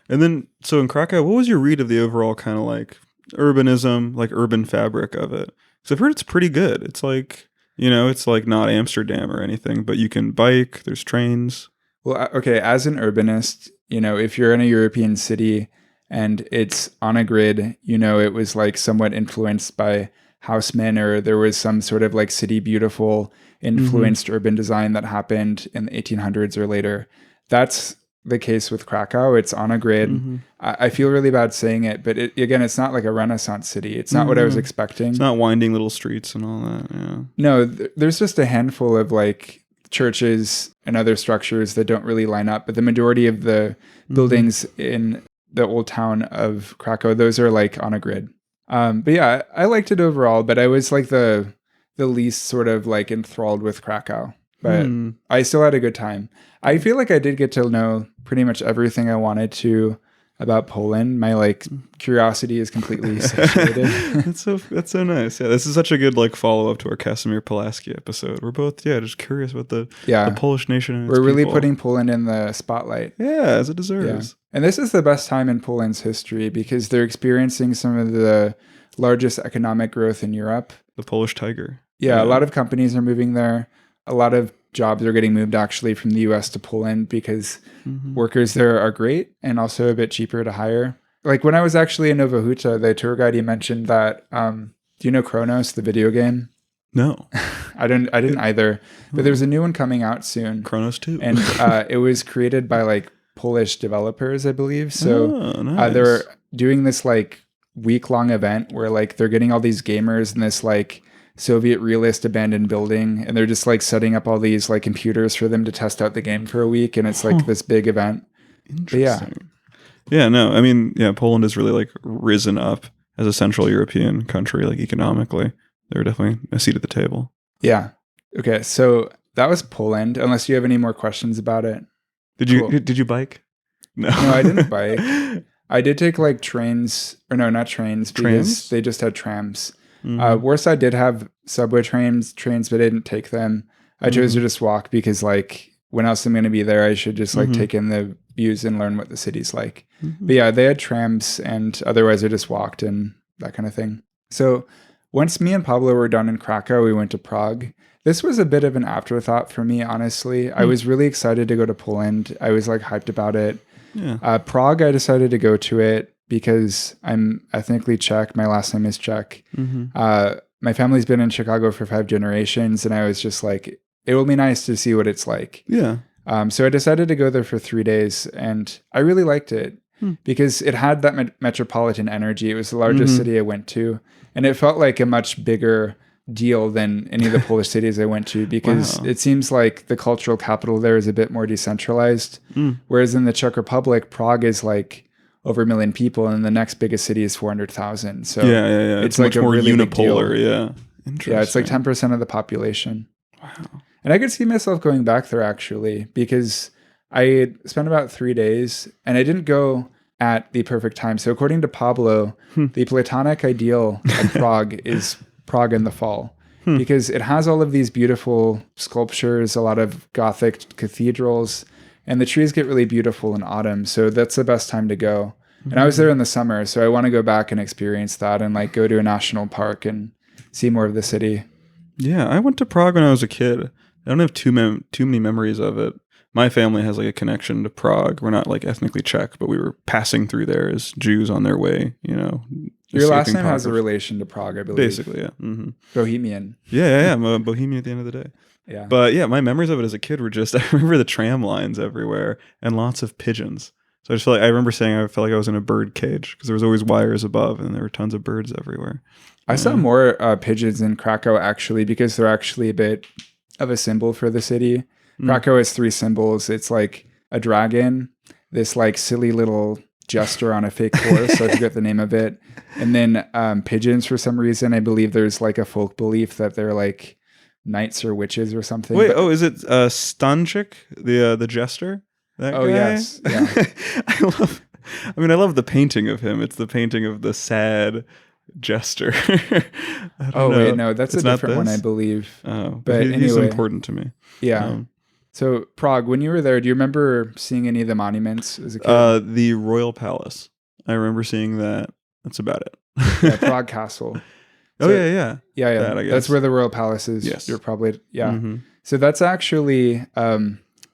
A: And then, so in Krakow, what was your read of the overall kind of like urbanism, like urban fabric of it? Because I've heard it's pretty good. It's like, it's like not Amsterdam or anything, but you can bike, there's trains.
B: Well, okay, as an urbanist, if you're in a European city and it's on a grid, it was like somewhat influenced by Haussmann, or there was some sort of like City Beautiful influenced urban design that happened in the 1800s or later. That's the case with Krakow. It's on a grid. I feel really bad saying it, but it's not like a Renaissance city. It's not what I was expecting.
A: It's not winding little streets and all that. Yeah.
B: No, there's just a handful of like churches and other structures that don't really line up, but the majority of the buildings in the old town of Krakow, those are like on a grid. But yeah, I liked it overall, but I was like the least sort of like enthralled with Krakow, but I still had a good time. I feel like I did get to know pretty much everything I wanted to about Poland. My like curiosity is completely satiated.
A: That's so nice. Yeah, this is such a good like follow up to our Casimir Pulaski episode. We're both just curious about the Polish nation. And
B: we're really putting Poland in the spotlight.
A: Yeah, as it deserves.
B: Yeah. And this is the best time in Poland's history because they're experiencing some of the largest economic growth in Europe.
A: The Polish tiger.
B: Yeah, a lot of companies are moving there. A lot of jobs are getting moved actually from the US to Poland because workers there are great and also a bit cheaper to hire. Like when I was actually in Nova Huta, the tour guide, he mentioned that, do you know Kronos, the video game?
A: No.
B: I didn't either, but there's a new one coming out soon.
A: Kronos 2.
B: And it was created by like Polish developers, I believe. So
A: nice.
B: They're doing this like week-long event where like they're getting all these gamers in this like Soviet realist abandoned building, and they're just like setting up all these like computers for them to test out the game for a week, and it's like this big event.
A: Interesting. Yeah, no, I mean, Poland has really like risen up as a Central European country, like economically. They're definitely a seat at the table.
B: Yeah. Okay, so that was Poland. Unless you have any more questions about it.
A: Did you bike? No,
B: I didn't bike. I did take like trains, or no, not trains, because they just had trams. Warsaw did have subway trains, but I didn't take them. I chose to just walk because like when else I'm going to be there, I should just like take in the views and learn what the city's like. But yeah, they had trams, and otherwise I just walked and that kind of thing. So once me and Pablo were done in Krakow, we went to Prague. This was a bit of an afterthought for me, honestly. I was really excited to go to Poland. I was like hyped about it. Yeah. Prague, I decided to go to it because I'm ethnically Czech. My last name is Czech. my family's been in Chicago for 5 generations, and I was just like, it will be nice to see what it's like.
A: Yeah.
B: So I decided to go there for 3 days, and I really liked it because it had that metropolitan energy. It was the largest city I went to, and it felt like a much bigger deal than any of the Polish cities I went to, because it seems like the cultural capital there is a bit more decentralized. Whereas in the Czech Republic, Prague is like over 1 million people, and the next biggest city is 400,000. So
A: yeah.
B: it's
A: like
B: much more
A: really
B: unipolar.
A: Yeah. Interesting.
B: Yeah, it's like 10% of the population. Wow. And I could see myself going back there, actually, because I spent about 3 days, and I didn't go at the perfect time. So according to Pablo, the Platonic ideal of Prague is Prague in the fall, because it has all of these beautiful sculptures, a lot of Gothic cathedrals, and the trees get really beautiful in autumn. So that's the best time to go. And I was there in the summer, so I want to go back and experience that, and like go to a national park and see more of the city.
A: Yeah, I went to Prague when I was a kid. I don't have too many memories of it. My family has like a connection to Prague. We're not like ethnically Czech, but we were passing through there as Jews on their way, you know.
B: Your last name has a relation to Prague, I believe.
A: Basically, yeah.
B: Bohemian.
A: Yeah. I'm a Bohemian at the end of the day.
B: Yeah.
A: But yeah, my memories of it as a kid were just, I remember the tram lines everywhere and lots of pigeons. So I just feel like, I remember saying I felt like I was in a bird cage, because there was always wires above and there were tons of birds everywhere.
B: I saw more pigeons in Krakow, actually, because they're actually a bit of a symbol for the city. Krakow has 3 symbols. It's like a dragon, this like silly little jester on a fake horse, so I forget the name of it, and then pigeons for some reason. I believe there's like a folk belief that they're like knights or witches or something.
A: Wait, is it Stanchik, the jester? That guy?
B: Yes. Yeah.
A: I love the painting of him. It's the painting of the sad jester.
B: Wait, no, that's a different one, I believe.
A: Oh,
B: but
A: he's
B: anyway,
A: important to me.
B: Yeah. So Prague, when you were there, do you remember seeing any of the monuments as a kid?
A: The Royal Palace. I remember seeing that. That's about it.
B: Yeah, Prague Castle.
A: So, yeah.
B: That, that's where the Royal Palace is.
A: Yes.
B: You're probably, So that's actually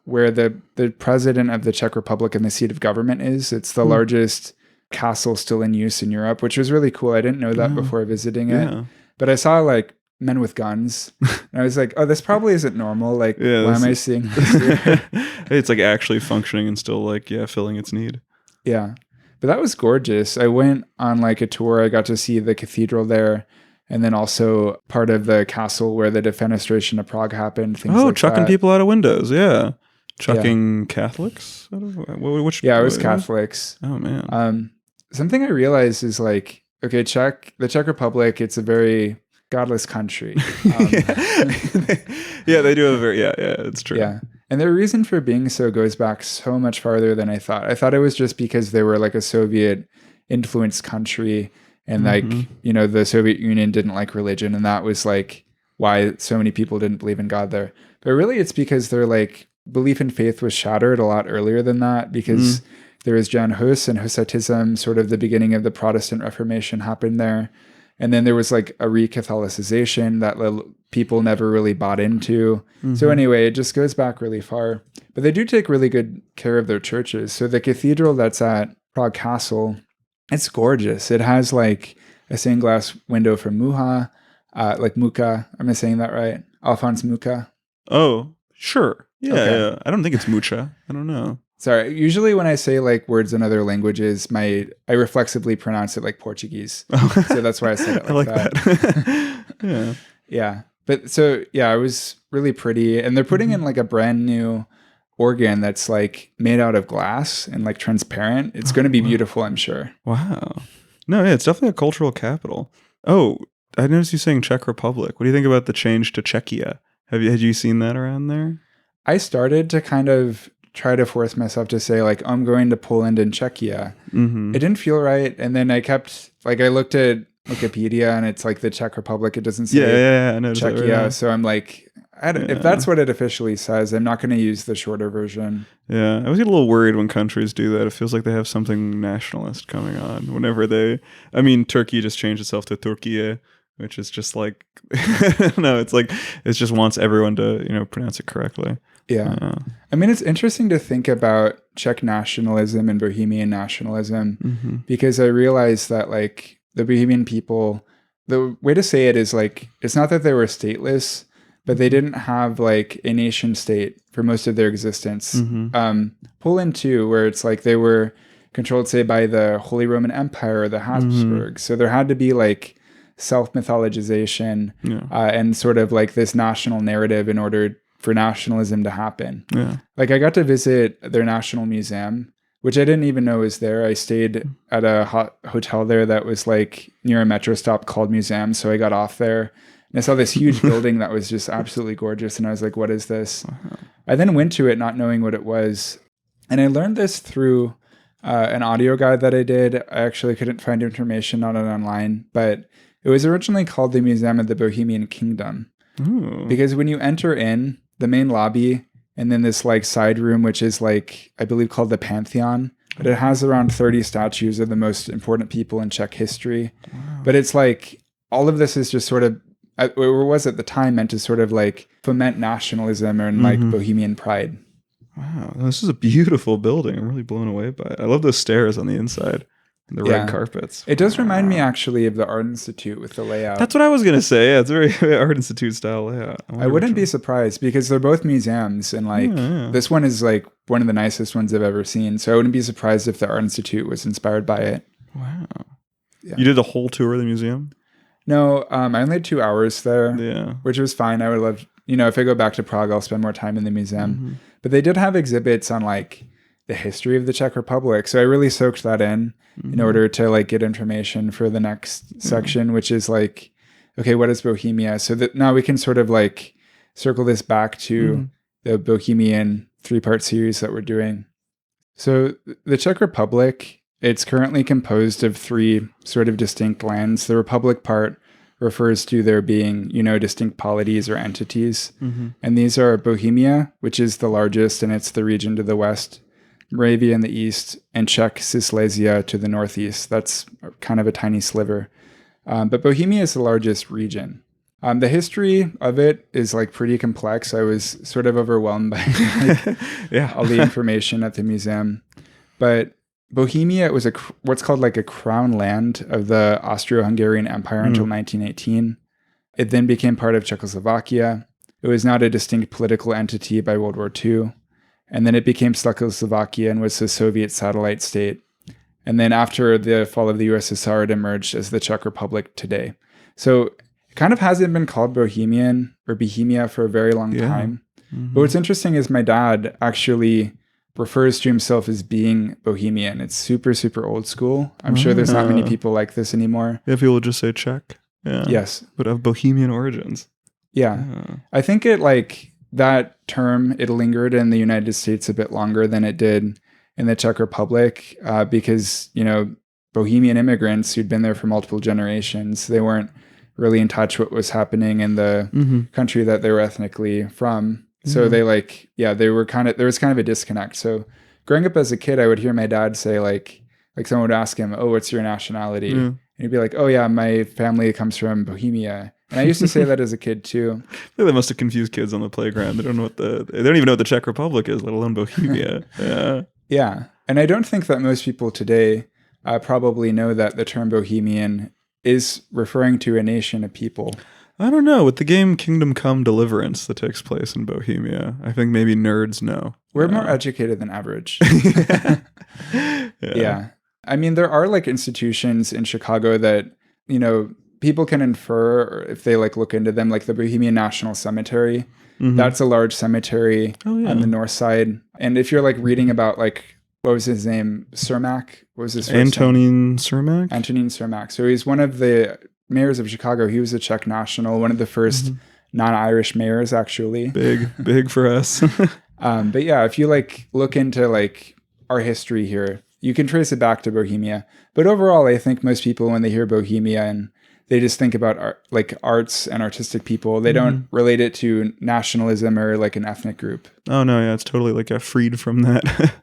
B: where the president of the Czech Republic and the seat of government is. It's the largest castle still in use in Europe, which was really cool. I didn't know that before visiting it. But I saw like men with guns, and I was like, oh, this probably isn't normal. Like, why am I seeing this here?
A: It's like actually functioning and still like, filling its need.
B: Yeah. But that was gorgeous. I went on like a tour. I got to see the cathedral there, and then also part of the castle where the defenestration of Prague happened. Things like
A: chucking
B: that.
A: people out of windows. Yeah. Chucking Catholics? Which,
B: it was Catholics.
A: Oh, man.
B: Something I realized is like, okay, the Czech Republic, it's a very godless country.
A: They do have it's true.
B: Yeah. And their reason for being so goes back so much farther than I thought. I thought it was just because they were like a Soviet influenced country, and like, the Soviet Union didn't like religion, and that was like why so many people didn't believe in God there. But really it's because their like belief in faith was shattered a lot earlier than that, because there was Jan Hus, and Hussitism, sort of the beginning of the Protestant Reformation, happened there. And then there was like a re-Catholicization that people never really bought into. So anyway, it just goes back really far. But they do take really good care of their churches. So the cathedral that's at Prague Castle, it's gorgeous. It has like a stained glass window from Mucha, like Mucha. Am I saying that right? Alphonse Mucha.
A: Oh, sure. Yeah. I don't think it's Mucha. I don't know.
B: Sorry. Usually when I say like words in other languages, I reflexively pronounce it like Portuguese. So that's why I said it like that. Yeah. But so, it was really pretty. And they're putting in like a brand new organ that's like made out of glass and like transparent. It's going to be beautiful, I'm sure.
A: Wow. No, it's definitely a cultural capital. Oh, I noticed you saying Czech Republic. What do you think about the change to Czechia? Had you seen that around there?
B: I started to kind of try to force myself to say like, I'm going to Poland and Czechia. It didn't feel right. And then I kept like, I looked at Wikipedia and it's like the Czech Republic. It doesn't say
A: I
B: Czechia. Right. So I'm like, if that's what it officially says, I'm not going to use the shorter version.
A: Yeah. I always get a little worried when countries do that. It feels like they have something nationalist coming on whenever Turkey just changed itself to Turkiye, which is just like, no, it's like, it just wants everyone to, pronounce it correctly.
B: Yeah. I mean, it's interesting to think about Czech nationalism and Bohemian nationalism, because I realized that like the Bohemian people the way to say it is like, it's not that they were stateless, but they didn't have like a nation state for most of their existence. Poland too, where it's like they were controlled, say, by the Holy Roman Empire or the Habsburgs. So there had to be like self-mythologization and sort of like this national narrative in order for nationalism to happen. Like I got to visit their national museum, which I didn't even know was there. I stayed at a hotel there that was like near a metro stop called Museum. So I got off there and I saw this huge building that was just absolutely gorgeous. And I was like, what is this? I then went to it not knowing what it was. And I learned this through an audio guide that I did. I actually couldn't find information on it online, but it was originally called the Museum of the Bohemian Kingdom. Because when you enter in the main lobby and then this like side room, which is like, I believe called the Pantheon, but it has around 30 statues of the most important people in Czech history. But it's like, all of this is just sort of, or was at the time meant to sort of like foment nationalism and like Bohemian pride.
A: Wow, this is a beautiful building. I'm really blown away by it. I love those stairs on the inside and the red carpets.
B: It does remind me actually of the Art Institute with the layout.
A: That's what I was going to say. Yeah, it's a very Art Institute style layout.
B: I wouldn't be surprised because they're both museums and like this one is like one of the nicest ones I've ever seen. So I wouldn't be surprised if the Art Institute was inspired by it.
A: Wow. Yeah. You did the whole tour of the museum?
B: No, I only had 2 hours there, which was fine. I would love, if I go back to Prague, I'll spend more time in the museum. But they did have exhibits on like the history of the Czech Republic. So I really soaked that in order to like get information for the next section, which is like, okay, what is Bohemia? So that now we can sort of like circle this back to the Bohemian 3-part series that we're doing. So the Czech Republic, it's currently composed of 3 sort of distinct lands. The Republic part refers to there being, distinct polities or entities. And these are Bohemia, which is the largest, and it's the region to the west, Moravia in the east, and Czech Silesia to the northeast. That's kind of a tiny sliver. But Bohemia is the largest region. The history of it is like pretty complex. I was sort of overwhelmed by all the information at the museum. But Bohemia, it was what's called like a crown land of the Austro-Hungarian Empire until 1918. It then became part of Czechoslovakia. It was not a distinct political entity by World War II. And then it became Czechoslovakia and was a Soviet satellite state. And then after the fall of the USSR, it emerged as the Czech Republic today. So it kind of hasn't been called Bohemian or Bohemia for a very long time. But what's interesting is my dad actually refers to himself as being Bohemian. It's super, super old school. I'm sure there's not many people like this anymore.
A: Yeah, people would just say Czech. Yeah.
B: Yes.
A: But of Bohemian origins.
B: Yeah. I think it like that term, it lingered in the United States a bit longer than it did in the Czech Republic because, Bohemian immigrants who'd been there for multiple generations, they weren't really in touch with what was happening in the country that they were ethnically from. So they there was kind of a disconnect. So growing up as a kid, I would hear my dad say like someone would ask him, "Oh, what's your nationality?" And he'd be like, "Oh yeah, my family comes from Bohemia." And I used to say that as a kid too.
A: They must have confused kids on the playground. They don't even know what the Czech Republic is, let alone Bohemia.
B: Yeah. And I don't think that most people today probably know that the term Bohemian is referring to a nation of people.
A: I don't know. With the game Kingdom Come Deliverance that takes place in Bohemia, I think maybe nerds know.
B: We're more educated than average. Yeah. I mean, there are like institutions in Chicago that, people can infer, or if they like look into them, like the Bohemian National Cemetery. That's a large cemetery on the north side. And if you're like reading about like, what was his name? Cermak? What was his first name?
A: Antonin Cermak?
B: Antonin Cermak. So he's one of the mayors of Chicago. He was a Czech national, one of the first non-Irish mayors, actually. Big for us. But yeah, if you like look into like our history here, you can trace it back to Bohemia. But overall, I think most people, when they hear Bohemia and they just think about art, like arts and artistic people, they don't relate it to nationalism or like an ethnic group.
A: Oh no, yeah, it's totally like freed from that.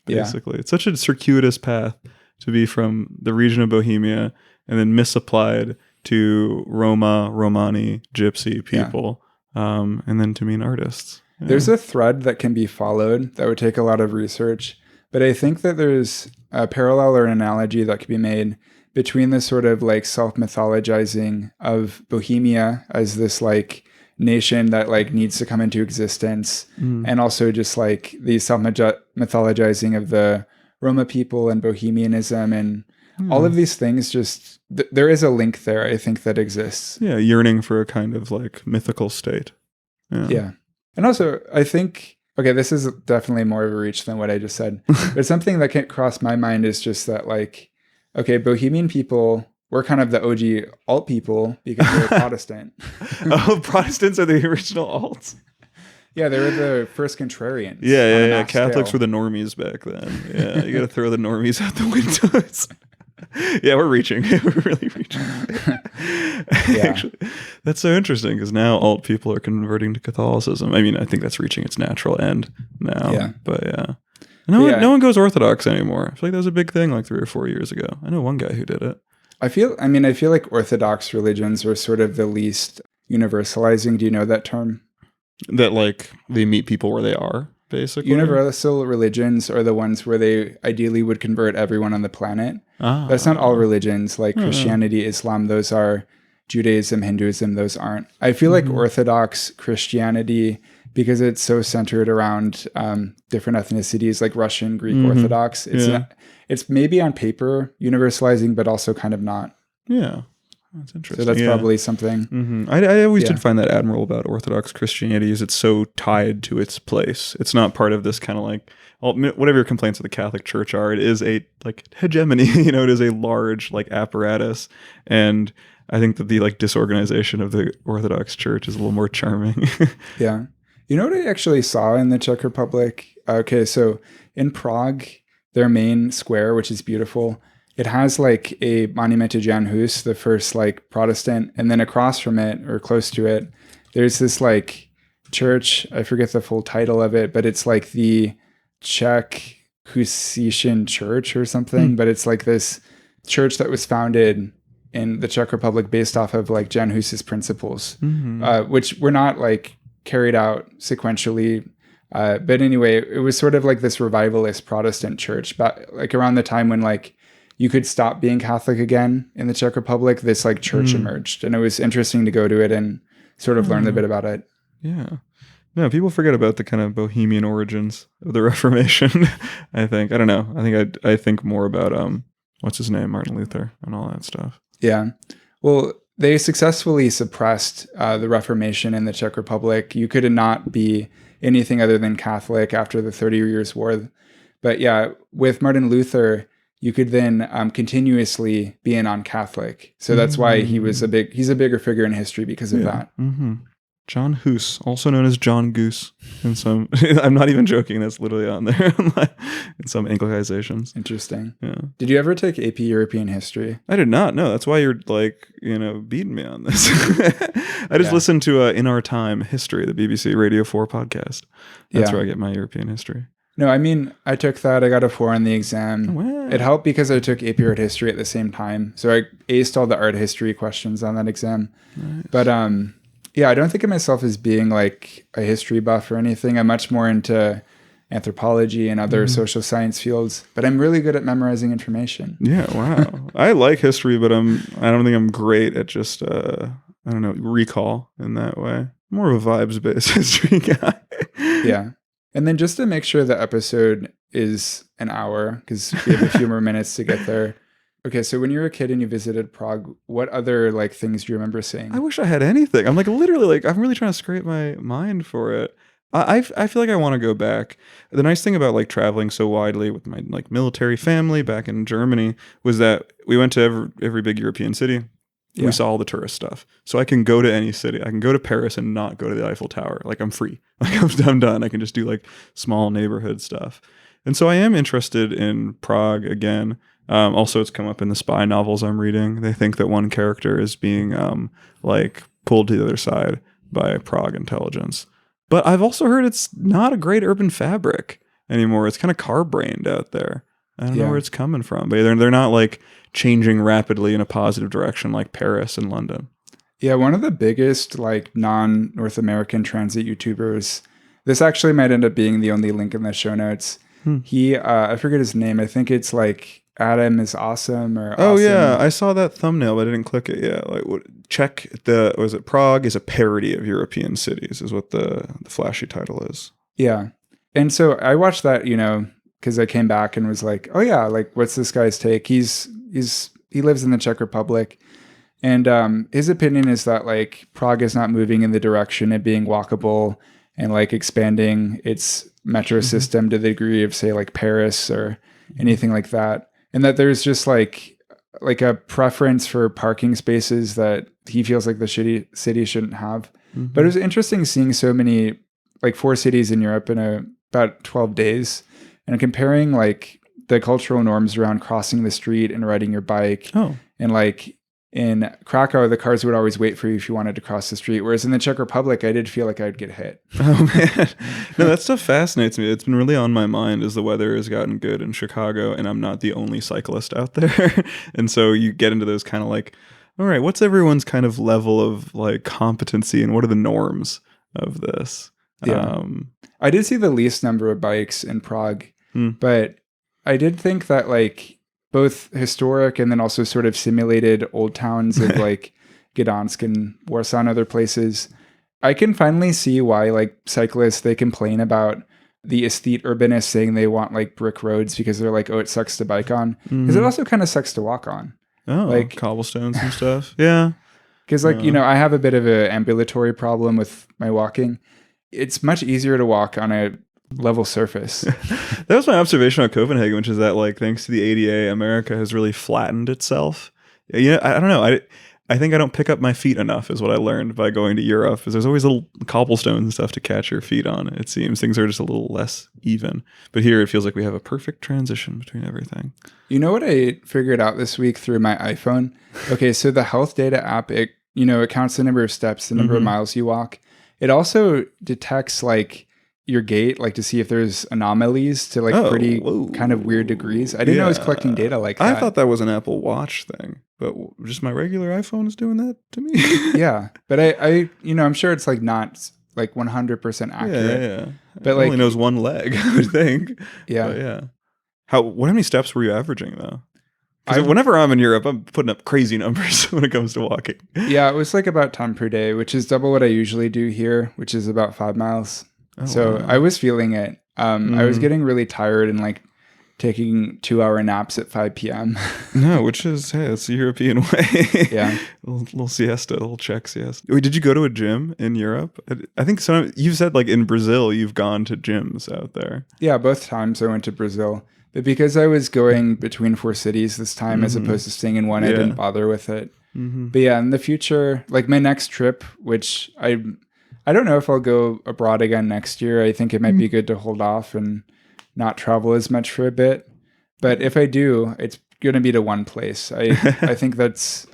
A: Basically, it's such a circuitous path to be from the region of Bohemia and then misapplied to Roma, Romani, Gypsy people, and then to mean artists. Yeah.
B: There's a thread that can be followed that would take a lot of research, but I think that there's a parallel or an analogy that could be made between the sort of like self-mythologizing of Bohemia as this like nation that like needs to come into existence, and also just like the self-mythologizing of the Roma people and Bohemianism and all of these things, just there is a link there, I think, that exists.
A: Yeah, yearning for a kind of like mythical state.
B: Yeah. And also, I think, okay, this is definitely more of a reach than what I just said, but something that can't cross my mind is just that, like, okay, Bohemian people were kind of the OG alt people because they were Protestant.
A: Oh, Protestants are the original alts?
B: Yeah, they were the first contrarians.
A: Yeah. Catholics were the normies back then. Yeah, you got to throw the normies out the windows. Yeah, we're reaching. We're really reaching.
B: Yeah.
A: Actually, that's so interesting because now alt people are converting to Catholicism. I mean, I think that's reaching its natural end now.
B: Yeah.
A: But yeah. No one goes Orthodox anymore. I feel like that was a big thing like 3 or 4 years ago. I know one guy who did it.
B: I feel like Orthodox religions are sort of the least universalizing. Do you know that term?
A: That like they meet people where they are, basically.
B: Universal religions are the ones where they ideally would convert everyone on the planet. That's not all religions, like Christianity, Islam, those are. Judaism, Hinduism, those aren't. I feel like Orthodox Christianity, because it's so centered around different ethnicities like Russian, Greek Orthodox, it's maybe on paper universalizing, but also kind of not.
A: Yeah. That's interesting.
B: So that's probably something.
A: I always did find that admirable about Orthodox Christianity is it's so tied to its place. It's not part of this kind of like, whatever your complaints of the Catholic Church are, it is a like hegemony, it is a large like apparatus. And I think that the like disorganization of the Orthodox Church is a little more charming.
B: Yeah. You know what I actually saw in the Czech Republic? Okay, so in Prague, their main square, which is beautiful, it has like a monument to Jan Hus, the first like Protestant, and then across from it or close to it, there's this like church. I forget the full title of it, but it's like the Czech Husian Church or something. But it's like this church that was founded in the Czech Republic based off of like Jan Hus's principles, which were not like carried out sequentially. But anyway, it was sort of like this revivalist Protestant church, but like around the time when like you could stop being Catholic again in the Czech Republic, this like church emerged, and it was interesting to go to it and sort of learn a bit about it.
A: Yeah. No, people forget about the kind of Bohemian origins of the Reformation. I think. I don't know. I think more about what's his name, Martin Luther, and all that stuff.
B: Yeah. Well, they successfully suppressed the Reformation in the Czech Republic. You could not be anything other than Catholic after the 30 Years' War. But yeah, with Martin Luther, you could then continuously be a non-Catholic. So that's why he's a bigger figure in history because of that.
A: John Hus, also known as John Goose in some, I'm not even joking, that's literally on there in some Anglicizations.
B: Interesting.
A: Yeah.
B: Did you ever take AP European history?
A: I did not. No, that's why you're like, beating me on this. I just listened to In Our Time History, the BBC Radio 4 podcast. That's where I get my European history.
B: No, I mean, I took that. I got a 4 on the exam.
A: Wow.
B: It helped because I took AP Art History at the same time. So I aced all the art history questions on that exam. Nice. But I don't think of myself as being like a history buff or anything. I'm much more into anthropology and other social science fields, but I'm really good at memorizing information.
A: Yeah, wow. I like history, but I don't think I'm great at just recall in that way. More of a vibes-based history guy.
B: Yeah. And then just to make sure the episode is an hour, because we have a few more minutes to get there. Okay, so when you were a kid and you visited Prague, what other like things do you remember seeing?
A: I wish I had anything. I'm like literally like I'm really trying to scrape my mind for it. I feel like I want to go back. The nice thing about like traveling so widely with my like military family back in Germany was that we went to every big European city. Yeah. We saw all the tourist stuff. So I can go to any city. I can go to Paris and not go to the Eiffel Tower. Like I'm free. Like I'm done. I can just do like small neighborhood stuff. And so I am interested in Prague again. Also, it's come up in the spy novels I'm reading. They think that one character is being like pulled to the other side by Prague intelligence. But I've also heard it's not a great urban fabric anymore. It's kind of car-brained out there. I don't know where it's coming from. But they're not like changing rapidly in a positive direction like Paris and London.
B: Yeah, one of the biggest like non-North American transit YouTubers, this actually might end up being the only link in the show notes. He, I forget his name. I think it's like Adam is awesome or
A: Oh
B: awesome.
A: yeah, I saw that thumbnail, but I didn't click it. Yeah, like was it Prague is a parody of European cities, is what the flashy title is.
B: Yeah. And so I watched that, because I came back and was like, oh yeah, like what's this guy's take? He lives in the Czech Republic. And his opinion is that like Prague is not moving in the direction of being walkable and like expanding its metro system to the degree of say like Paris or anything like that. And that there's just like a preference for parking spaces that he feels like the city shouldn't have. But it was interesting seeing so many, like 4 cities in Europe in about 12 days and comparing like the cultural norms around crossing the street and riding your bike.
A: Oh.
B: And like in Krakow, the cars would always wait for you if you wanted to cross the street. Whereas in the Czech Republic, I did feel like I'd get hit.
A: Oh man, no, that stuff fascinates me. It's been really on my mind as the weather has gotten good in Chicago, and I'm not the only cyclist out there. And so you get into those kind of like, all right, what's everyone's kind of level of like competency, and what are the norms of this?
B: Yeah. I did see the least number of bikes in Prague, but I did think that like both historic and then also sort of simulated old towns of like Gdansk and Warsaw and other places, I can finally see why like cyclists, they complain about the aesthete urbanists saying they want like brick roads because they're like, oh, it sucks to bike on. Because it also kind of sucks to walk on.
A: Oh, like cobblestones and stuff. Yeah.
B: Because like, I have a bit of an ambulatory problem with my walking. It's much easier to walk on a level surface.
A: That was my observation on Copenhagen, which is that like thanks to the ADA, America has really flattened itself. Yeah, I don't know. I think I don't pick up my feet enough is what I learned by going to Europe. Is there's always little cobblestones and stuff to catch your feet on. It seems things are just a little less even. But here it feels like we have a perfect transition between everything.
B: You know what I figured out this week through my iPhone? Okay, so the health data app, it counts the number of steps, the number of miles you walk. It also detects like your gait, like to see if there's anomalies to like pretty kind of weird degrees. I didn't know it was collecting data like that.
A: I thought that was an Apple Watch thing, but just my regular iPhone is doing that to me.
B: Yeah, but I I'm sure it's like not like 100% accurate.
A: Yeah.
B: But
A: it
B: like
A: only knows one leg, I would think.
B: Yeah.
A: But yeah. How many steps were you averaging though? Because whenever I'm in Europe, I'm putting up crazy numbers when it comes to walking.
B: Yeah, it was like about 10 per day, which is double what I usually do here, which is about 5 miles. Oh, so wow. I was feeling it. I was getting really tired and like taking 2-hour naps at 5 p.m.
A: No, which is, hey, it's the European way.
B: Yeah.
A: little siesta, little Czech siesta. Wait, did you go to a gym in Europe? I think you've said like in Brazil, you've gone to gyms out there.
B: Yeah, both times I went to Brazil. But because I was going between 4 cities this time as opposed to staying in one, I didn't bother with it. But yeah, in the future, like my next trip, which I don't know if I'll go abroad again next year. I think it might be good to hold off and not travel as much for a bit. But if I do, it's going to be to one place. I think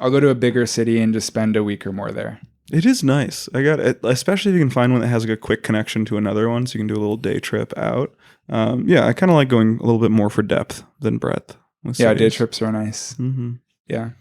B: I'll go to a bigger city and just spend a week or more there.
A: It is nice. I got it, especially if you can find one that has like a quick connection to another one, so you can do a little day trip out. Yeah, I kind of like going a little bit more for depth than breadth.
B: Yeah, day trips are nice. Yeah.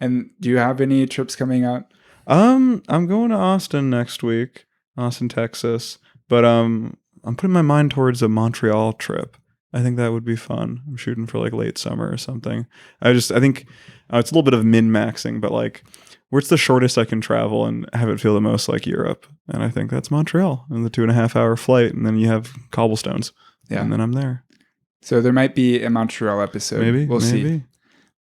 B: And do you have any trips coming up?
A: I'm going to Austin next week, Austin, Texas. But I'm putting my mind towards a Montreal trip. I think that would be fun. I'm shooting for like late summer or something. I think it's a little bit of min-maxing, but like where it's the shortest I can travel and have it feel the most like Europe. And I think that's Montreal and the 2.5-hour flight. And then you have cobblestones. Yeah. And then I'm there.
B: So there might be a Montreal episode.
A: Maybe.
B: We'll see.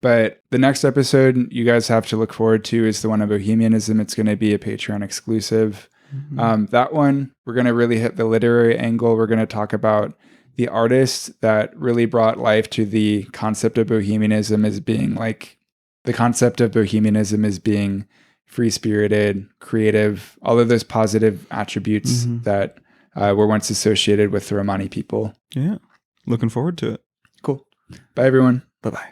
B: But the next episode you guys have to look forward to is the one on Bohemianism. It's going to be a Patreon exclusive. That one, we're going to really hit the literary angle. We're going to talk about the artists that really brought life to the concept of Bohemianism as being like, the concept of Bohemianism as being free-spirited, creative, all of those positive attributes that were once associated with the Romani people.
A: Yeah. Looking forward to it.
B: Cool. Bye, everyone.
A: Bye-bye.